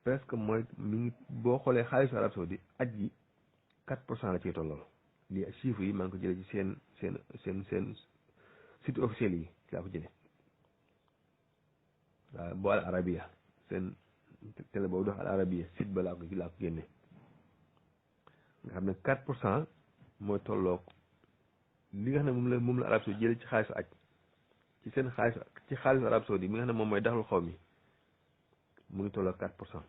presque mooy mi ngi boo xoolee xaalisu Arab Saoudi aj yi 4% la ciy tollool lii chiffres yi maa ngi ko jëlee ci seen site officiel yi ci laa ko jëlee waaw bu Al Arabiya seen télé boobu dox Al Arabiya site ba laa ko génne nga xam ne 4% mooy tolloog li nga xam ne moom la Arab Saoudi jëlee ci xaalisu aj ci seen xaalisu Arab Saoudi mi nga xam ne moom mooy daxlu xaw mi mu ngi tolloog 4%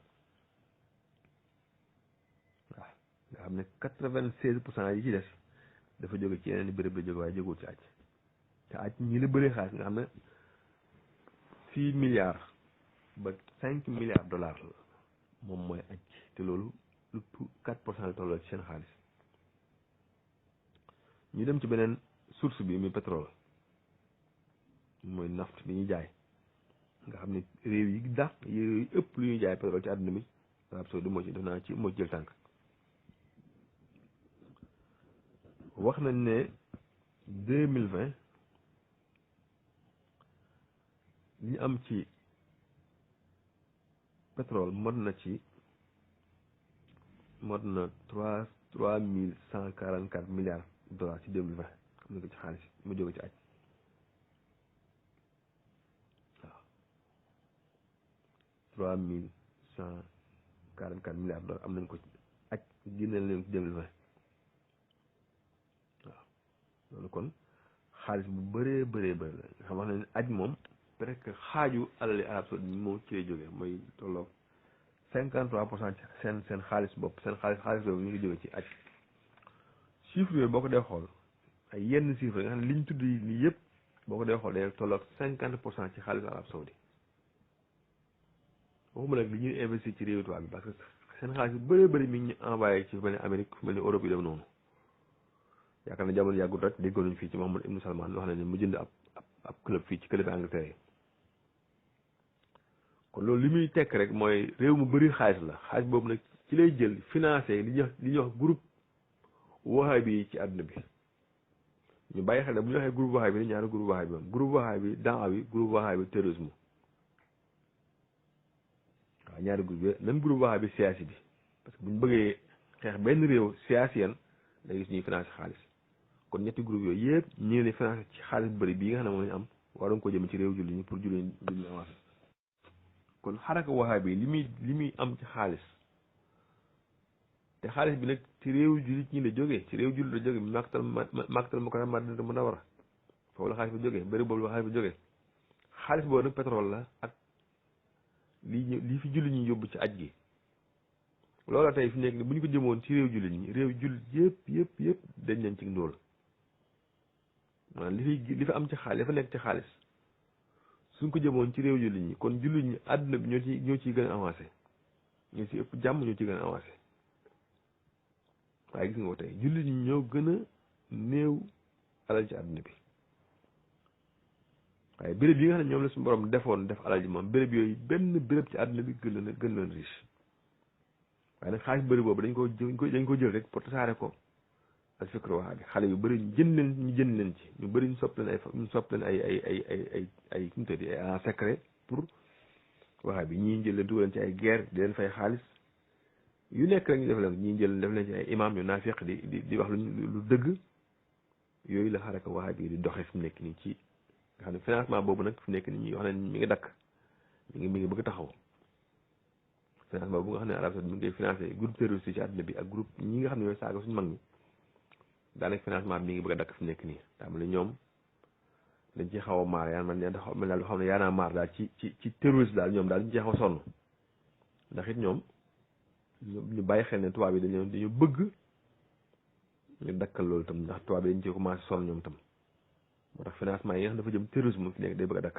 waaw nga xam ne 96% yi ci des dafa jóge ci yeneen béréb la jóge waaye jógul ci aj te aj ñi la bëree xaalis nga xam ne 6 milliards ba 5 milliards dollars la moom mooy aj te loolu lu 4% la tolloo ci seen xaalis ñu dem ci beneen source bi muy pétrole mooy naft bi ñuy jaay nga xam ne réew yi dax réew yi ëpp lu ñuy jaay pétrole ci àdduna bi Arab Saoudi moo ci def naa moo ci jël tànk wax nañ ne 2020 li ñu am ci pétrole mot na 3144 milliards dollars ci 2020 xam ne ko ci xaalis mu jóge ci aj waaw 3144 milliards dollars am nañ ko ci aj génneel leen ci 2020 waaw loolu kon xaalis bu bëree la nga xam wax ne aj moom presque xaaju alali Arab Saoudi moom ci lay jógee mooy tolloog 53% seen xaalis bopp seen xaalis boobu ñu ngi jóge ci aj chiffre yooyu boo ko dee xool ay yenn chiffre nga xam ne liñ tudd lii yëpp boo ko dee xool day tolloog 50% ci xaalisu Arab Saoudi waxuma nag li ñuy investir ci réew tubaab bi parce que seen xaalis bu bëree bëri mi ngi ñu envoyé ci mel ni Amérique fu mel ni Europe yi dem noonu yaakaar na jamono yàggul rek déggoon nañu fii ci Mohammed ibn Salman wax na ne mu jënd ab club fii ci club Angleterre yi kon loolu li muy tekk rek mooy réew mu bëri xaalis la xaalis boobu nag ci lay jël financé li ñuy wax groupe wahabi yi ci àdduna bi ñu bàyyi xel ne bu ñu waxee groupe wahabi ni ñaari groupe wahabi moom groupe wahabi daawa bi groupe wahabi terrorisme waaw ñaari groupe yi même groupe wahabi siyaasi bi parce que bu ñu bëggee xeex benn réew siyaasiyan da gis ñuy financé xaalis kon ñetti groupe yooyu yëpp ñu ne financé ci xaalis bu bëri bii nga xam ne moom lañu am waroon ko jëm ci réew julli ñi pour julli ñu avancé kon xaraka wahabi li muy am ci xaalis te xaalis bi nag ci réew jullit ñi la jógee ci réew jullit la jógee Makkatal Mukarrama Madinatul Munawwara foofu la xaalis bi jógee bëri boobu la xaalis bi jógee xaalis boobu nag pétrole la ak lii fi jullit ñi yóbbu ci aj gi loola tey fi nekk ni bu ñu ko jëmoon ci réew jullit ñi réew jullit yëpp dañ leen ci ndóol maanaam li fi am ci xaalis dafa nekk ci xaalis suñ ko jëmoon ci réew jullit ñi kon jullit ñi àdduna bi ñoo ciy gën a avancé ñoo ci ëpp jàmm ñoo ci gën a avancé waaye gis nga ko tey jullit ñi ñoo gën a néew alal ci àdduna bi waaye béréb yi nga xam ne ñoom la suñu borom defoon def alal ji moom béréb yooyu benn béréb ci àdduna bi gën leen riche waaye nag xaalis bëri boobu dañ ko jël rek pour tasaare ko al fikr wahabi xale yu bëri ñu jënd leen ci ñu bëri ñu sopp leen ay ñu tëddi ay en secret pour wahabi ñii jël leen dugal leen ci ay guerre di leen fay xaalis yu nekk rek ñu def leen ñii jël def leen ci ay imam yu naafiq di wax lu dëgg yooyu la xaraka wahabi yi di doxee fi mu nekk nii ci nga xam ne financement boobu nag fi mu nekk nii ñi wax nañ mi ngi dakk mi ngi bëgg taxaw financement bu nga xam ne Arabie Saoudite mi ngi koy financé groupe terroriste ci àdduna bi ak groupe ñi nga xam ne ñooy saaga suñu mag ñi daanaka financement bi mi ngi bëgg a dakk fi mu nekk nii tam la ñoom dañ ci xaw a maar yaan man daal xam ne yaanaa maar daal ci terroriste daal ñoom daal dañ ci xaw a sonn ndax it ñoom ñu bàyyi xel ne tubaab yi dañu bëgg ñu dakkal loolu tam ndax tubaab yi dañ ci commencé sonn ñoom tam moo tax financement yi nga xam dafa jëm terrorisme fi nekk day bëgg a dakk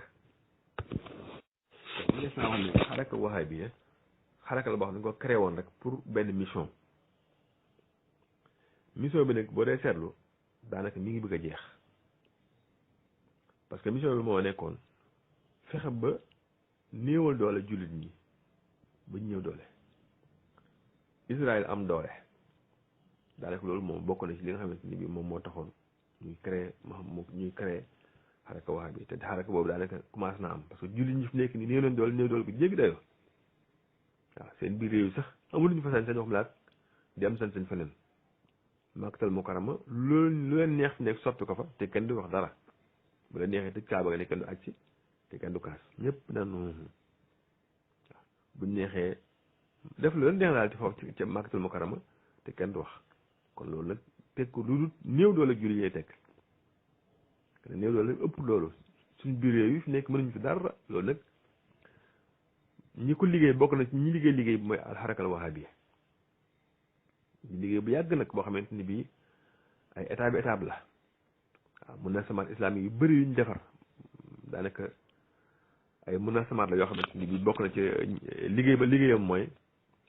ñu def naa wax ne xaraka wahabi bi xaraka la boo xam ne ko créé woon rek pour benn mission bi nag boo dee seetlu daanaka mi ngi bëgg a jeex parce que mission bi moo nekkoon fexe ba néewal doole jullit ñi ba ñëw doole Israël am doole daanaka loolu moom bokk na ci li nga xamante ni bi moom moo taxoon ñuy créé xaraka wahabi te xaraka boobu daanaka commencé na am parce que jullit ñi fi nekk nii néew doole ko jéggi dayoo waaw seen biir réew sax amuluñu fa sañ-sañ wax laat di am sañ-sañ feneen Makkatal Mukarrama lu leen neex fi nekk soppi ko fa te kenn du wax dara bu leen neexee tëj Kaaba ga ne kenn du aj ci te kenn du kaas ñëpp naan waaw buñ neexee def lu leen neex daal ci foofu ca Makkatal Mukarrama te kenn du wax kon loolu nag teg ko lu dul néew doole julli yee teg néew doole ëpp loolu suñ biir réew yi fi nekk mënuñu fi dara loolu nag ñi ko liggéey bokk na ci ñi liggéey bi mooy alxarakal wahabi ñu liggéey bu yàgg nag boo xamante ni bii ay étape la waaw munasamaat islamique yu bëri yuñ defar daanaka ay munasamaat la yoo xamante ni bii bokk na ci liggéeyam mooy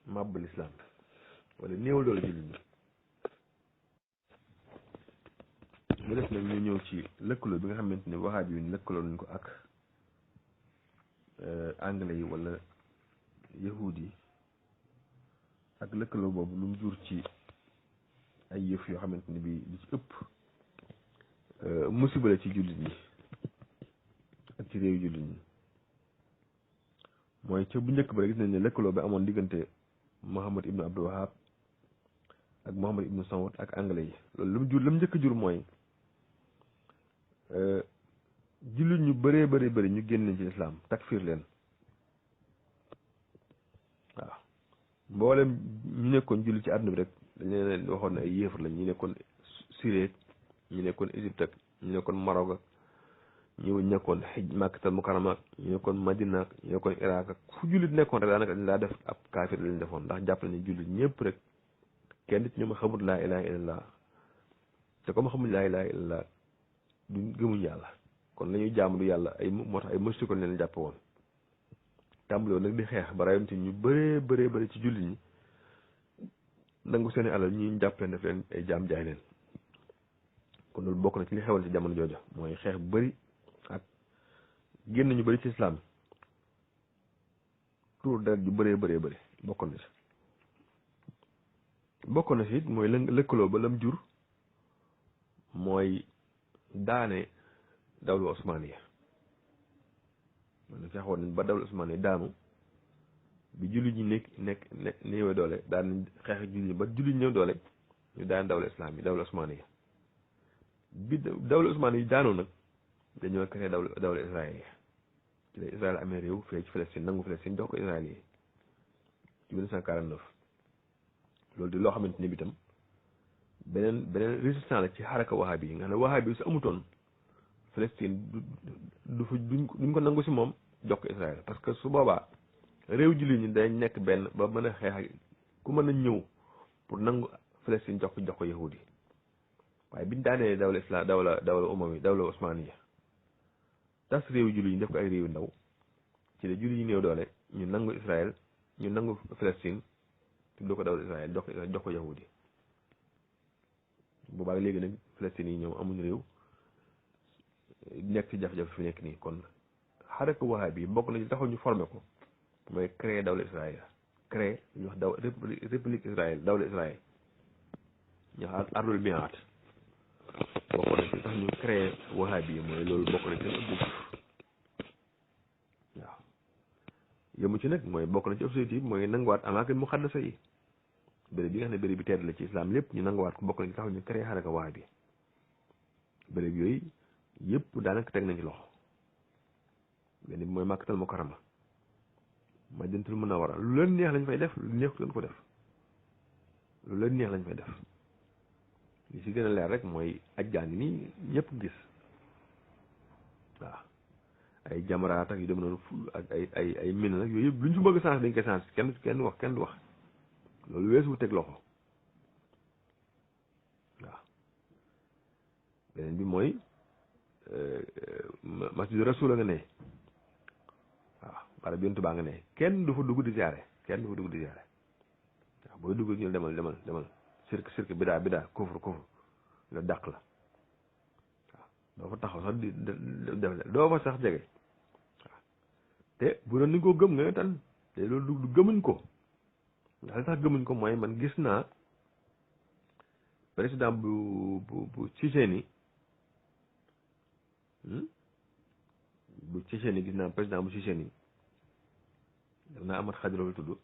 màbbal islam wala néewal doole jullit ñi mu def nag ñu ñëw ci lëkkaloo bi nga xamante ni wahabi yu lëkkaloo nañ ko ak anglais yi wala yahudi yi ak lëkkaloo boobu lu mu jur ci ay yëf yoo xamante ni bii li ci ëpp musiba la ci jullit ñi ak ci réew jullit ñi mooy ca bu njëkk ba gis nañ ne lëkkaloo bi amoon diggante Muhammad ibnu Abdul Wahab ak Muhammad ibnu Saoud ak anglais yi loolu lu mu jur la mu njëkk jur mooy jullit ñu bëree bëri ñu génn ci lislaam takfir leen waaw mboolem ñu nekkoon jullit ci àdduna bi rek dañ leen waxoon ne ay yéefar lañ ñu nekkoon Syrie ñu nekkoon Égypte ak ñu nekkoon Maroc ak ñu nekkoon Makkatal Mukarrama ak ñu nekkoon Madina ak ñu nekkoon Irak ak fu jullit nekkoon rek daanaka dañ laa def ab kaafir lañ defoon ndax jàpp nañu jullit ñëpp rek kenn ci ñoom xamul laa ilaaha illallah te comme xamul laa ilaaha illallah du gëmuñ yàlla kon la ñuy jaamu du yàlla moo tax ay mëstu ko leen jàpp woon tàmbaloon nag di xeex ba rayante ñu bëree ci jullit ñi nangu seeni alal ñi jàpp leen def leen ay jaam jaay leen kon loolu bokk na ci li xewal ci jamono jooju mooy xeex bu bëri ak génn ñu bëri ci islam tuur deret ju bëree bëri bokk na ci it mooy lëkkaloo ba lam jur mooy daane dawlu osmaniya man fexoon nañ ba dawlu osmaniya daanu bi jullit ñi nekk néewe doole daan xeex jullit ñi ba jullit ñi néew doole ñu daan dawlu islam yi dawlu osmaniya bi dawlu osmaniya yi daanoo nag dañoo créé dawlu israël yi ci la Israël amee réew fee ci Palestine nangu Palestine jox ko Israël yi ci 1949 loolu di loo xamante ni bi tam beneen résistance la ci xaraka wahabi yi nga xam ne wahabi yi su amutoon Palestine duñ ko nangu si moom jox ko Israël parce que su boobaa réew jullit ñi day nekk benn ba mën a xeex ku mën a ñëw pour nangu Palestine jox ko yahudi yi waaye biñ daanee dawla islam dawla umawi dawla osmaniya tas réew jullit ñi def ko ay réew ndaw ci la jullit ñi néew doole ñu nangu Israël ñu nangu Palestine tuddoo ko dawla Israël jox ko yahudi boobaa léegi nag Palestine yi ñoom amuñ réew nekk ci jafe-jafe fi nekk nii kon xaraka wahabi yi bokk na ci taxaw ñu formé ko mooy créer dawla Israël créer ñu wax république Israël dawla Israël ñu wax ardul mi'at bokk na ci tax ñu créer wahabi yi mooy loolu bokk na ci seen objectif waaw yëmu ci nag mooy bokk na ci objectif mooy nanguwaat amaakin muqaddasa yi béréb bi nga xam ne béréb bi tedd la ci islam lépp ñu nanguwaat ko bokk na ci tax ñu créer xaraka wahabi béréb yooyu yëpp daanaka teg nañ ci loxo benn bi mooy Makkatal Mukarrama Madinatul Munawwara lu leen neex lañ fay def lu neexut leen ko def lu leen neex lañ fay def li si gën a leer rek mooy ajjaan nii ñëpp gis waaw ay jamaraat ak yu dem noonu ak ay min nag yooyu yëpp luñ fi bëgg sens dañ koy sens kenn du wax loolu weesu teg loxo waaw beneen bi mooy masjid rasul a nga ne waaw barab yontu baa nga ne kenn du fa dugg di ziare waaw booy dugg ñu demal sirk bidaa kufur la dàq la waaw doo fa taxaw sax di def doo fa sax jege waaw te bu doon ni ko gëm nga tan te loolu du gëmuñ ko ndax li tax gëmuñ ko mooy man gis naa président bu Tchétchénie gis naa président bu Tchétchénie daf naa amat xajro lu tudd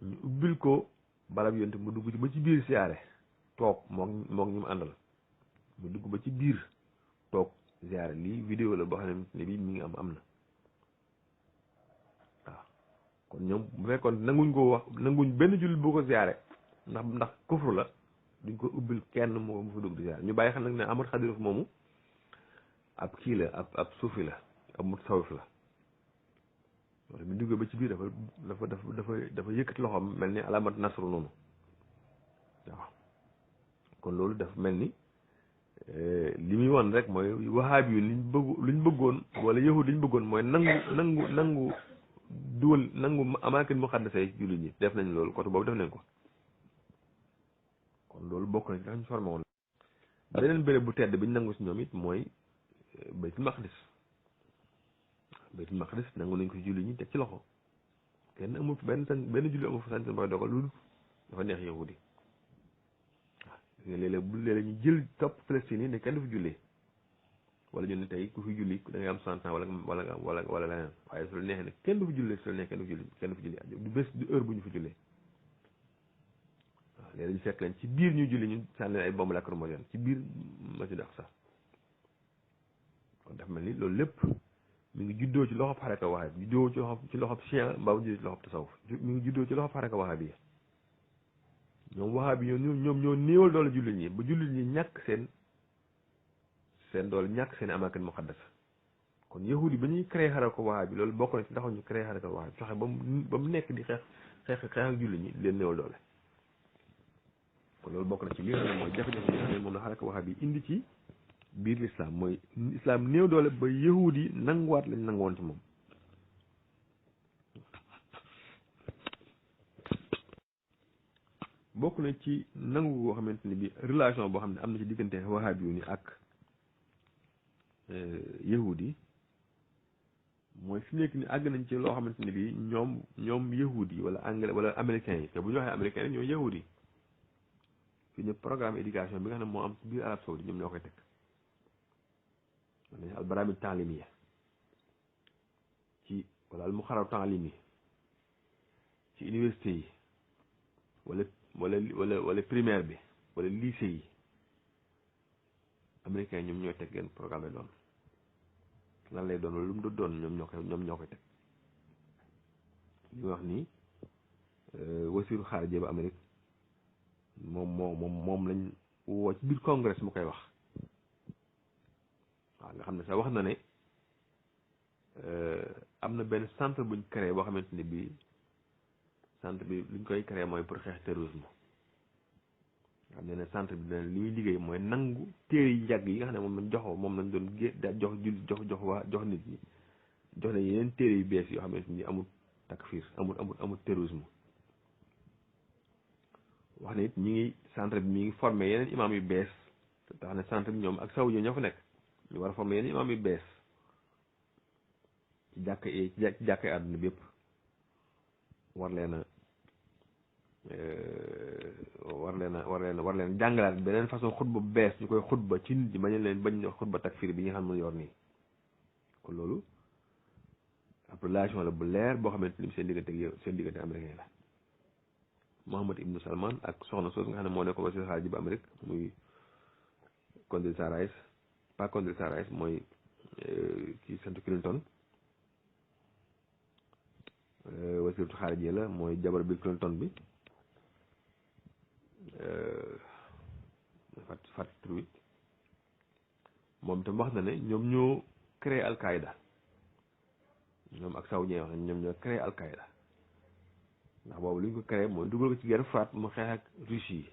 ñu ubbil ko barab yonte mu dugg ci ba ci biir siyaare toog mook ñu mu àndal mu dugg ba ci biir toog siyaare lii vidéo la boo xam ne bii mi ngi am na waaw kon ñoom bu fekkoon nanguñ benn jullit bu ko siyaare ndax kufru la duñ ko ubbil kenn mu fa dugg di siyaare ñu bàyyi xam nag ne amat xajro moomu ab kii la ab suufi la ab mutasawwif la loolu bi duggee ba ci biir dafa yëkkati loxoom mel ni alamat nasru noonu waaw kon loolu dafa mel ni li muy won rek mooy wahabi yu luñ bëggoon wala yahud liñ bëggoon mooy nangu amaakin muqaddasa yi jullit ñi def nañ loolu côté boobu def nañ ko kon loolu bokk nañ tax ñu formé woon beneen béréb bu tedd bi ñu nangu si ñoom it mooy baytul maqdis nangu nañ ko julli ñi teg ci loxo kenn amul benn julli amul fa sañ booy dogal lu dafa neex yahudi waaw léeg-léeg ñu jël topp Palestine yi ne kenn du fi jullee wala ñu ne tey ku fi julli da ngay am 60 ans wala leneen waaye su la neexee ne kenn du fi jullee su la neexee kenn du fi julli du bés du heure bu ñu fi jullee waaw léeg-léeg ñu fekk leen ci biir ñu julli ñu sànni ay bombe lacrymogène ci biir masjid Aqsa kon dafa mel ni loolu lépp mi ngi juddoo ci loxob xaraka wahabi juddoo ci loxob chien mbaa juddoo ci loxob tasawuf mi ngi juddoo ci loxob xaraka wahabi ñoom wahabi ñoom ñoo néewal doole jullit ñi ba jullit ñi ñàkk seen doole ñàkk seen amaakin muqaddas kon yahudi ba ñuy créé xaraka wahabi loolu bokk na ci taxaw ñu créé xaraka wahabi fexe ba mu nekk di xeex ak jullit ñi leen néewal doole kon loolu bokk na ci li nga xam ne mooy jafe-jafe yi nga xam ne moom la xaraka wahabi indi ci biir l'islam mooy islam néew doole ba yahudi yi nanguwaat lañ nanguwoon ci moom bokk na ci nangu boo xamante ni bi relation boo xam ne am na ci diggante wahabi yu ni ak yahudi mooy fi nekk ni àgg nañ ci loo xamante ni bi ñoom yahudi wala anglais wala américains yi te bu ñu waxee américains yi ñooy yahudi fi ne programme éducation bi nga xam ne moo am ci biir Arabie Saoudite ñoom ñoo koy teg man nañu al barami taalimiya ci wala al muxaraw taalimi ci université yi wala primaire bi wala lycée yi américains ñoom ñooy teg genn programme lay doon lan lay doon wala lu mu doon ñoom ñoo koy teg li wax nii wasiiru xaarija ba Amérique moom lañ woo ci biir congrès mu koy wax waaw nga xam ne sax wax na ne am na benn centre buñ créé boo xamante ni bii centre bi luñ koy créé mooy pour xeex terrorisme xam ne centre bi dina li muy liggéey mooy nangu téere yi yàgg yi nga xam ne moom lañ doon jox nit ñi jox leen yeneen téere yu bees yoo xamante ni amul takfir amul terrorisme wax ne it ñi ngi centre bi mi ngi formé yeneen imam yu bees te tax ne centre bi ñoom ak saw ñoo fa nekk ñu war a formé yeneen imam yu bees ci jàkka àdduna bi yëpp war leen jàngalaat beneen façon xutba bu bees ñu koy xutba ci nit ñi bañ xutba takfir bi nga xam ne yor nii kon loolu ab relation la bu leer boo xamante ni seen diggante américain la Mohammed ibnu Salman ak soxna soos nga xam ne moo nekk wasiir xaarija ba Amérique muy Condoleezza Rice pas Condoleezza Rice mooy kii sant Clinton wasiiratu xaarija la mooy jabar Bill Clinton bi fat truit moom tam wax na ne ñoom ñoo créé Al-Qaïda ñoom ak saw ñee wax ne ñoom ñoo créé Al-Qaïda ndax boobu li ñu ko créé mooy dugal ko ci guerre froide mu xeex ak Russie yi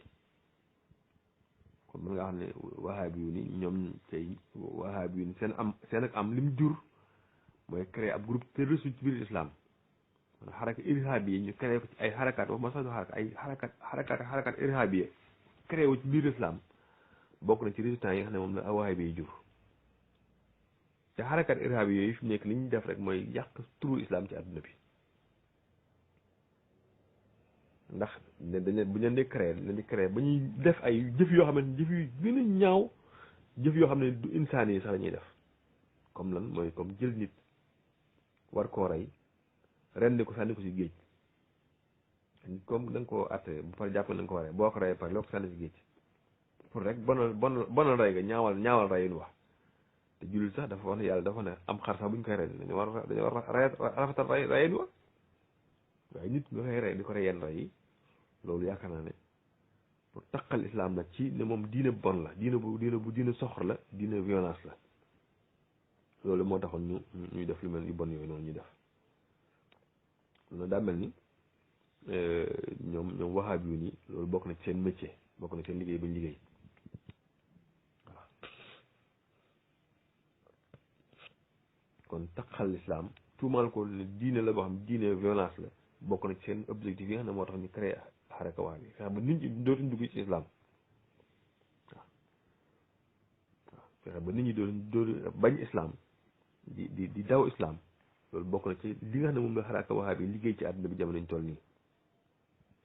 kon mën nga xam ne wahabi yu ni ñoom tey wahabi yu ni seen ak am lim jur mooy créé ab groupe terroriste ci biir islam man xaraka irhabi yi ñu créé ko ci ay xarakaat wax ma sax du xaraka ay xarakaat irhabi yi créé wu ci biir islam bokk na ci résultats yi nga xam ne moom la wahabi yi jur te xarakaat irhabi yooyu fi mu nekk li ñu def rek mooy yàq turu islam ci àdduna bi ndax bu ñu leen di créé ba ñuy def ay jëf yoo xam ne jëf yu gën a ñaaw jëf yoo xam ne du insaan yi sax la ñuy def comme lan mooy comme jël nit war koo rey rendi ko sànni ko ci géej comme da nga koo atte bu pare jàpp na nga ko waree boo ko reyee pare loo ko sànni ci géej pour rek bonal rey nga ñaawal rey nu wax te jullit sax dafa wax ne yàlla dafa ne am xar sax bu ñu koy rey dañu war rafetal rey nu wax waaye nit nga koy rey di ko rey yenn rey yi loolu yaakaar naa ne pour taqal islam nag ci ne moom diine bon la diine soxor la diine violence la loolu moo taxoon ñuy def lu mel yu bon yooyu noonu ñuy def loolu daa mel ni ñoom wahabi yu nii loolu bokk na ci seen métier bokk na ci seen liggéey ba ñu liggéey waaw kon taqal islam tuumaal ko ne diine la boo xam diine violence la bokk na ci seen objectif yi nga xam ne moo tax ñu créé xaraka wahabi fexe ba nit ñi dootuñ dugg ci islam waaw fexe ba nit ñi dootu bañ islam di daw islam loolu bokk na ci li nga xam ne moom la xaraka wahabi liggéey ci àdduna bi jamono ñu toll nii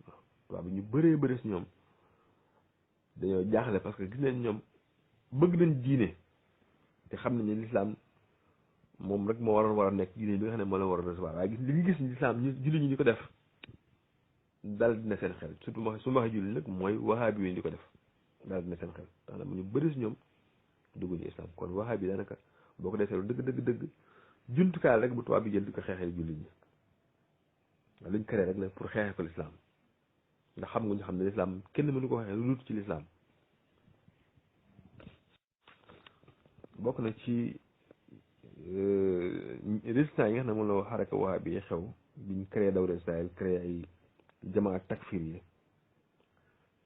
waaw tubaab bi ñu bëree si ñoom dañoo jaaxle parce que gis nañ ñoom bëgg nañ diine te xam nañ ne l'islam moom rek moo war a nekk diine bi nga xam ne moo la war a recevoir waaye li ñu gis l'islam julli ñi di ko def dal dina seen xel surtout su ma waxee julli nag mooy wahabi yi di ko def dal dina seen xel tax na ñu bëri si ñoom dugguñu islam kon wahabi daanaka boo ko defee dëgg jumtukaay rek bu tubaab bi jël di ko xeexee jullit ñi waaye luñ créé rek la pour xeexee ko l'islam ndax xam nga ñu xam ne l'islam kenn mënu ko waxee lu dul ci l'islam bokk na ci résultats yi nga xam ne moom la xaraka wahabi yi xew biñ créé dawla Israël créé ay jamaa takfir yi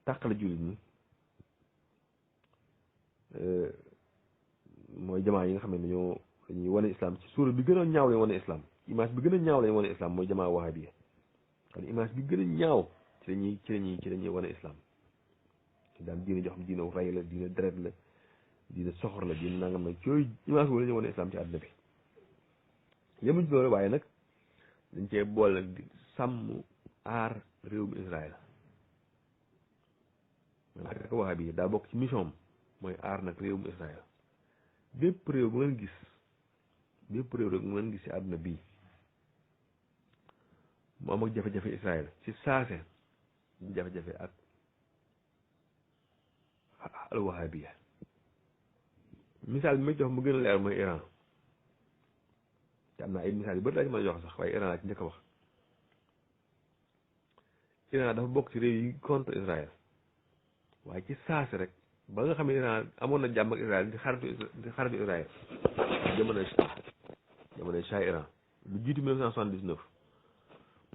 tàqale jullit ñi mooy jamaa yi nga xam ne dañuy wane islam ci suura bi gën a ñaaw lañ wane islam image bi gën a ñaaw lañ wane islam mooy jamaa wahabi yi kon image bi gën a ñaaw ci lañuy wane islam daal diine joo xam diine rey la diine deret la diine soxor la diine nangam nag yooyu image boobu la ñuy wane islam ci àdduna bi yemuñ loolu waaye nag dañ cee boole nag di sàmm aar réewum Israël ak waxa bi daa bokk ci mission mooy aar nag réewum Israël bépp réew bu ngeen gis bépp réew rek mu ngeen gis ci àdduna bii mu am ak jafe-jafe Israël ci saase jafe-jafe ak al wahabiya misaal bi ma jox mu gën a leer mooy Iran te am na ay misaal yu bëri laa ci mën a jox sax waaye Iran laa ci njëkk a wax Iran dafa bokk ci réew yi contre Israël waaye ci saase rek ba nga xam ne Iran amoon na jàmm ak Israël di xaritu Israël jamonoy Shah Iran lu jiitu 1979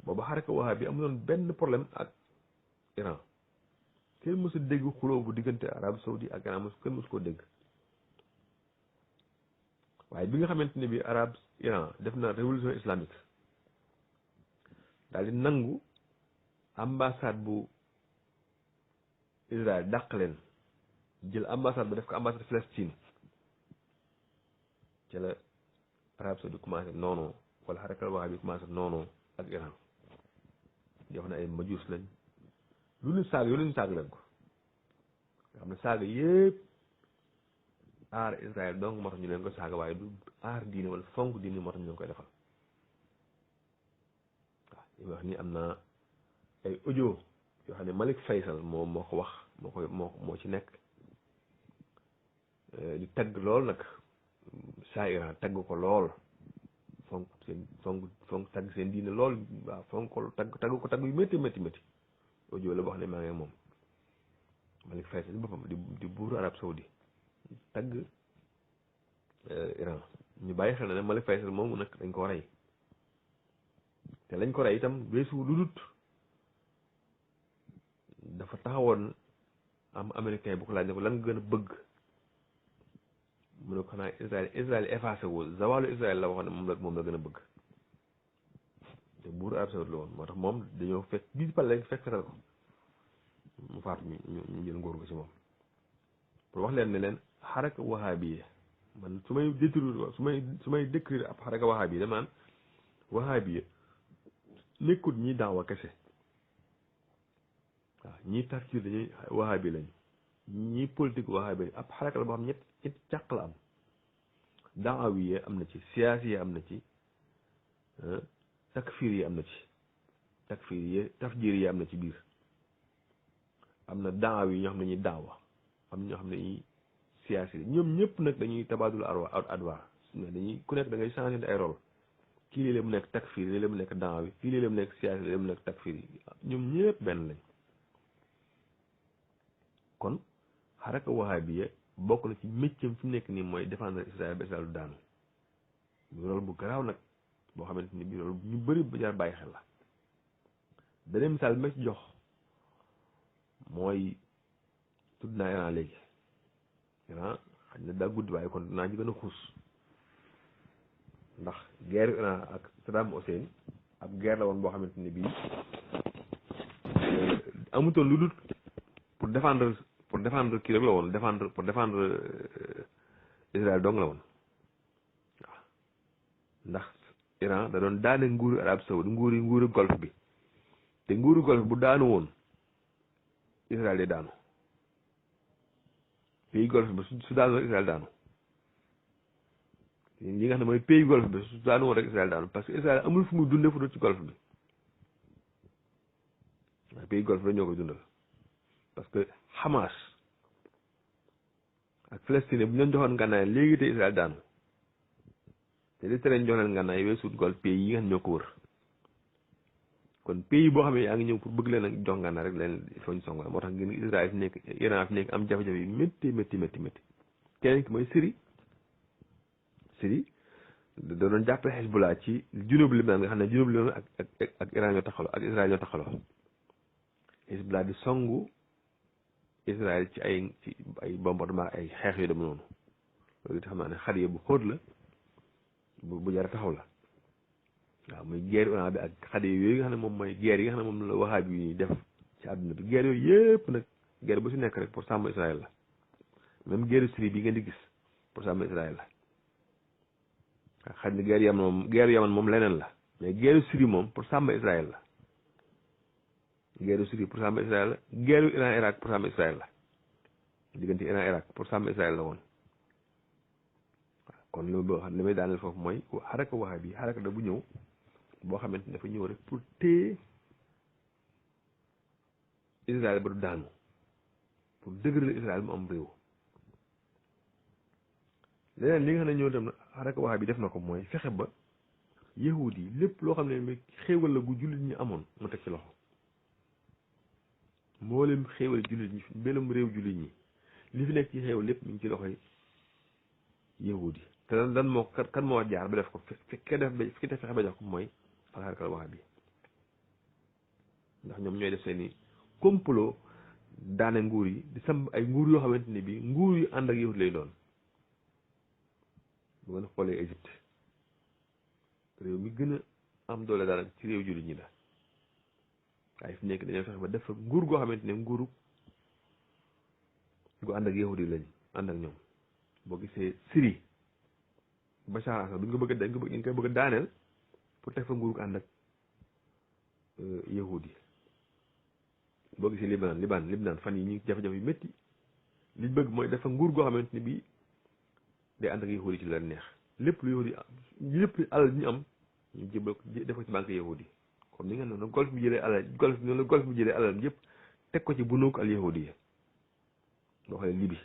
booba xaraka wahabi bi amuloon benn problème ak Iran kenn mësu dégg xuloo bu diggante Arabie Saoudite ak Iran kenn mësu koo dégg waaye bi nga xamante ne bi Iran def na révolution islamique daal di nangu ambassade bu Israël dàq leen jël ambassade ba def ko ambassade Palestine ci la Arabie Saoudite commencé noonu wala xarakal wahabi bi commencé noonu ak Iran di wax ne ay majuus lañ lu ñu saag leen ko nga xam ne saaga yëpp aar Israël donc moo tax ñu leen ko saaga waaye du aar diine wala fonk diine moo tax ñu leen koy defal waaw li wax ni am na ay audio yoo xam ne Malik Faysal moo ko wax moo ci nekk di tagg lool nag saa Iran tagg ko lool fonk tagg seen diine lool waaw fonk ko tagg yu métti audio la boo xam ne maa ngi moom Malik Faysal ci boppam di buuru Arab Saoudi tagg Iran ñu bàyyi xel na ne Malik Faysal moomu nag dañ ko rey te lañ ko rey itam weesu lu dut dafa taxawoon am américain bu ko laaj ne ko lan nga gën a bëgg mu ne ko xanaa Israël effacé wu zawalu Israël la waxoon ne moom la gën a bëgg te buuru Arab Saoudi la woon moo tax moom dañoo fekk bii pal léegi fekk fetal ko mu faatu ñu jël nguur ko ci moom pour wax leen ne leen xaraka wahabi man su may décrire ab xaraka wahabi dama naan wahabi nekkut ñi daawa kese waaw ñii tarkir dañuy wahabi lañ ñii politique wahabi lañ ab xaraka la boo xam ñetti càq la am daawiye am na ci siyaasiye am na ci takfir yi am na ci tafjir yi am na ci biir am na daaw yi ñoo xam ne ñuy daawa am ñoo xam ne ñuy siyaasi ñoom ñëpp nag dañuy tabaadul adwaar dañuy ku nekk da ngay changé ay rôle kii léeg-léeg mu nekk takfir léeg-léeg mu nekk daaw yi kii léeg-léeg mu nekk siyaasi léeg-léeg mu nekk takfir yi ñoom ñëpp benn lañ kon xaraka wahabiya bokk na ci méccam fi mu nekk nii mooy défendre Israël ba Israël du daanu rôle bu garaaw nag boo xamante ni bii loolu ñu bëri ba jar bàyyi xel la beneen misaal bi ma ci jox mooy tudd naa Iran léegi Iran xaj na daa gudd waaye kon naa ci gën a xuus ndax guerre Iran ak Saddam Hussein ab guerre la woon boo xamante ni bii amutoon lu dul pour défendre kii rek la woon pour défendre Israël dong la woon waaw ndax Iran da doon daane nguuru Arab Saoudi nguuru golf bi te nguuru golf bu daanu woon Israël day daanu pays golf bi su daanu Israël daanu li nga xam ne mooy pays golf bi su daanu woon rek Israël daanu parce que Israël amul fu muy dundee fu dul ci golf bi waaye pays golf bi ñoo koy dundal parce que Hamas ak Palestine bu ñu leen joxoon ngànnaay léegi te Israël daanu te li tere ñu jox leen ngànnaay weesu golf pays yi nga xam ñoo ko wër kon pays boo xam ne yaa ngi ñëw pour bëgg leen a jox ngànnaay rek leen il faut ñu song moo tax ngeen Israël fi nekk Iran fi nekk am jafe-jafe yu métti keneen ki mooy Syrie da doon jàppale Hezbollah ci junub Liban nga xam ne junub Liban ak Iran ñoo taxaloo ak Israël ñoo taxaloo Hezbollah di songu Israël ci ay bombardement ay xeex yu dem noonu loolu it xam naa ne xar bu xóot la bu jar a taxaw la waaw muy guerre Iran bi ak xade yooyu nga xam ne moom mooy guerre yi nga xam ne moom la wahabi yi def ci àdduna bi guerre yooyu yëpp nag guerre bu si nekk rek pour sàmm Israël la même guerre Syrie bi ngeen di gis pour sàmm Israël la xaj na guerre Yaman moom leneen la mais guerre Syrie moom pour sàmm Israël la guerre Syrie pour sàmm Israël la guerre Iran Irak pour sàmm Israël la diggante Iran Irak pour sàmm Israël la woon kon loolu boo xam ne li may daaneel foofu mooy xaraka waxa bi xaraka da bu ñëw boo xamante ne dafa ñëw rek pour téye Israël ba du daanu pour dëgëral Israël mu am réew leneen li nga xam ne ñëw dem xaraka waxa bi def na ko mooy fexe ba yahud yi lépp loo xam ne xéewal la gu jullit ñi amoon mu teg ci loxo mboolem xéewal jullit ñi mbélum réew jullit ñi li fi nekk ci xéewal lépp mi ngi ci loxoy yahud yi te dan moo kan moo jaar ba def ko fekke fexe ba jox ko mooy alxarakal waxa bi ndax ñoom ñooy def seeni complot daane nguur yi di samp ay nguur yoo xamante ni bi nguur yu ànd ak yahud lay doon bu ngeen xoolee Égypte réew mi gën a am doole daanaka ci réew jullit ñi la waaye fi nekk dañoo fexe ba def fa nguur goo xamante ne nguuru gu ànd ak yahud yi lañ ànd ak ñoom boo gisee Syrie Bachar al-Assad duñ ko bëgg dañ koy bëgg a daaneel pour teg fa nguur gu ànd ak yahud yi boo gisee Liban fan yi ñu jafe-jafe yu métti liñ bëgg mooy dafa nguur goo xamante ni bii day ànd ak yahud yi ci la neex lépp lu yahud yi lépp alal ñu am ñu jëbal ko def ko ci banque yahud yi comme ni nga noonu golf bi jëlee alal yëpp teg ko ci bunuuk al yahud yi boo xoolee Libi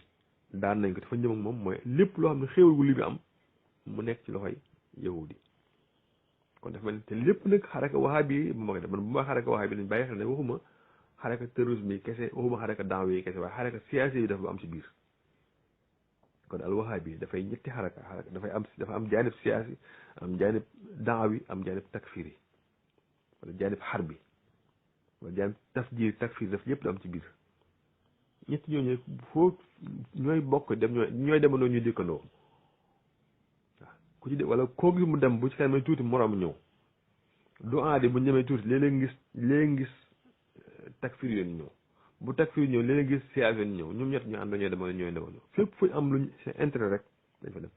daan nañ ko dafa ñëm ak moom mooy lépp loo xam ne xéewal gu Libi am mu nekk ci loxoy yahud yi kon dafa mel ni te lépp nag xaraka wahabi bu ma ko def man bu ma xaraka wahabi lañ bàyyi xel ne waxuma xaraka terrorisme yi kese waxuma xaraka daaw yi kese waaye xaraka siyaasi yi dafa am ci biir kon al wahabi dafay ñetti xaraka dafa am jaanib siyaasi am jaanib daawi am jaanib takfir yi wala jaanib xarbi wala jaanib tafjir takfir daf yëpp da am ci biir ñetti ñooñu foo ñooy bokk dem ñooy demandoo ñuy dëkkandoo waaw ku ci de wala koo gis mu dem bu ci kanamee tuuti moroom ñëw du aadi bu ñemee tuuti léeg-léeg ngis takfir yoon ñëw bu takfir ñëw léeg-léeg ngis siyaas yoon ñëw ñoom ñett ñu ànd ñooy demandoo fépp fu am luñ c'est intérêt rek dañ fa dem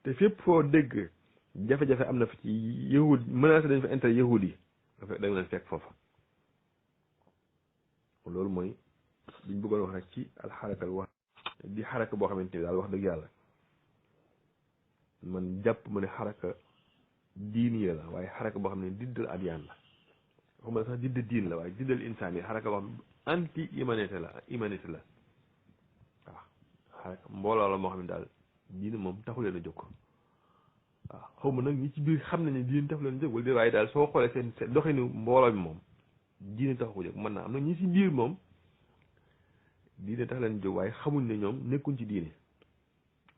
te fépp foo dégg jafe-jafe am na fi ci yahud menacé dañ fa intérêt yahud yi da nga leen fekk foofa loolu mooy liñ bëggoon wax rek ci alxarakal wax di xaraka boo xamante ni daal wax dëgg yàlla man jàpp ma ne xaraka diini la waaye xaraka boo xam ne diddal adyaan la waxuma sax didd diin la waaye diddal insaan yi xaraka boo xam ne anti humanité la waaw xaraka mbooloo la moo xam ne daal diine moom taxu leen a jóg waaw xaw ma nag ñi ci biir xam nañ ne diine taxu leen a jóg wala waaye daal soo xoolee seen doxinu mbooloo bi moom diine taxu ko jóg mën naa am nag ñi ci biir moom diine tax leen jóg waaye xamuñ ne ñoom nekkuñ ci diine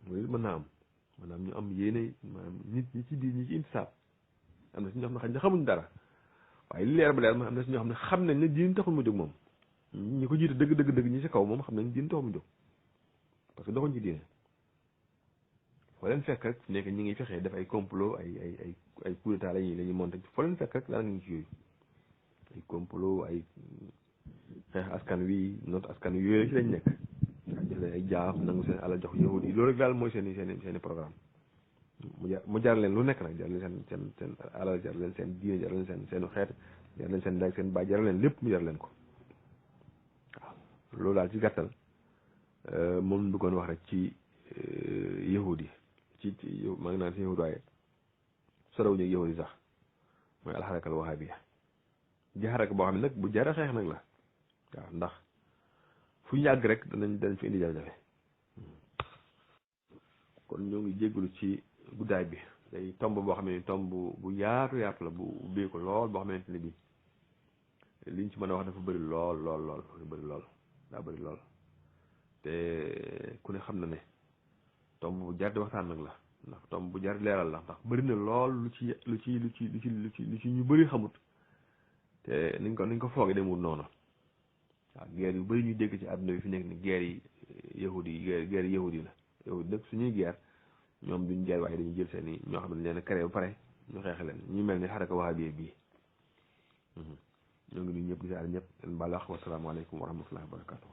loolu mën naa am maanaam ñu am yéene maanaam nit ñi ci biir ñi ci intisaab am na si ñoo xam ne xañ na xamuñ dara waaye li leer ba leer am na si ñoo xam ne xam nañ ne diine taxul mu jóg moom ñi ko jiite dëgg ñi ci kaw moom xam nañ diine taxul mu jóg parce que doxuñ ci diine foo leen fekk rek nekk ñi ngi fexee def ay complot ay coup d'état la ñuy monté foo leen fekk rek daanaka ñu ci yooyu ay complot ay xeex askan wi noot askan wi yooyu ci lañ nekk waaw jox leen ay jaaf nangu seen alal jox yahud yi loolu rek daal mooy seeni programme mu jar leen lu nekk nag jar leen seen alal jar leen seen diine jar leen seenu xeet jar leen seen ndey seen baay jar leen lépp mu jar leen ko waaw loolu daal ci gàttal moom bëggoon wax rek ci yahud yi ci maa ngi naan si yahud waaye sorawuñu ak yahud yi sax mooy alxarakal wahabiya ji xaraka boo xam ne nag bu jara xeex nag la waaw ndax fu ñu yàgg rek dañ fi indi jafe-jafe kon ñoo ngi jégalu ci guddaay bi day tomb boo xam ne tomb bu yaatu la bu ubbee ko lool boo xamante ne bi liñ ci mën a wax dafa bëri lool daa bëri lool te ku ne xam na ne tomb bu jar di waxtaan nag la ndax tomb bu jar leeral la ndax bëri na lool lu ci ñu bëri xamut te niñ ko foogee demul noonu waaw guerre yu bëri ñu dégg ci àdduna bi fi nekk ni guerre yi yahudi yi guerre yahudi la yahudi nag suñuy guerre ñoom duñ guerre waaye dañuy jël seen i ñoo xam ne leen créé ba pare ñu xeex leen ñu mel ni xaraka wahabiya bii ñoo ngi nuyu ñëpp di ziar ñëpp leen baal wax wasalaamaaleykum wa rahmatullahi wa barakatuh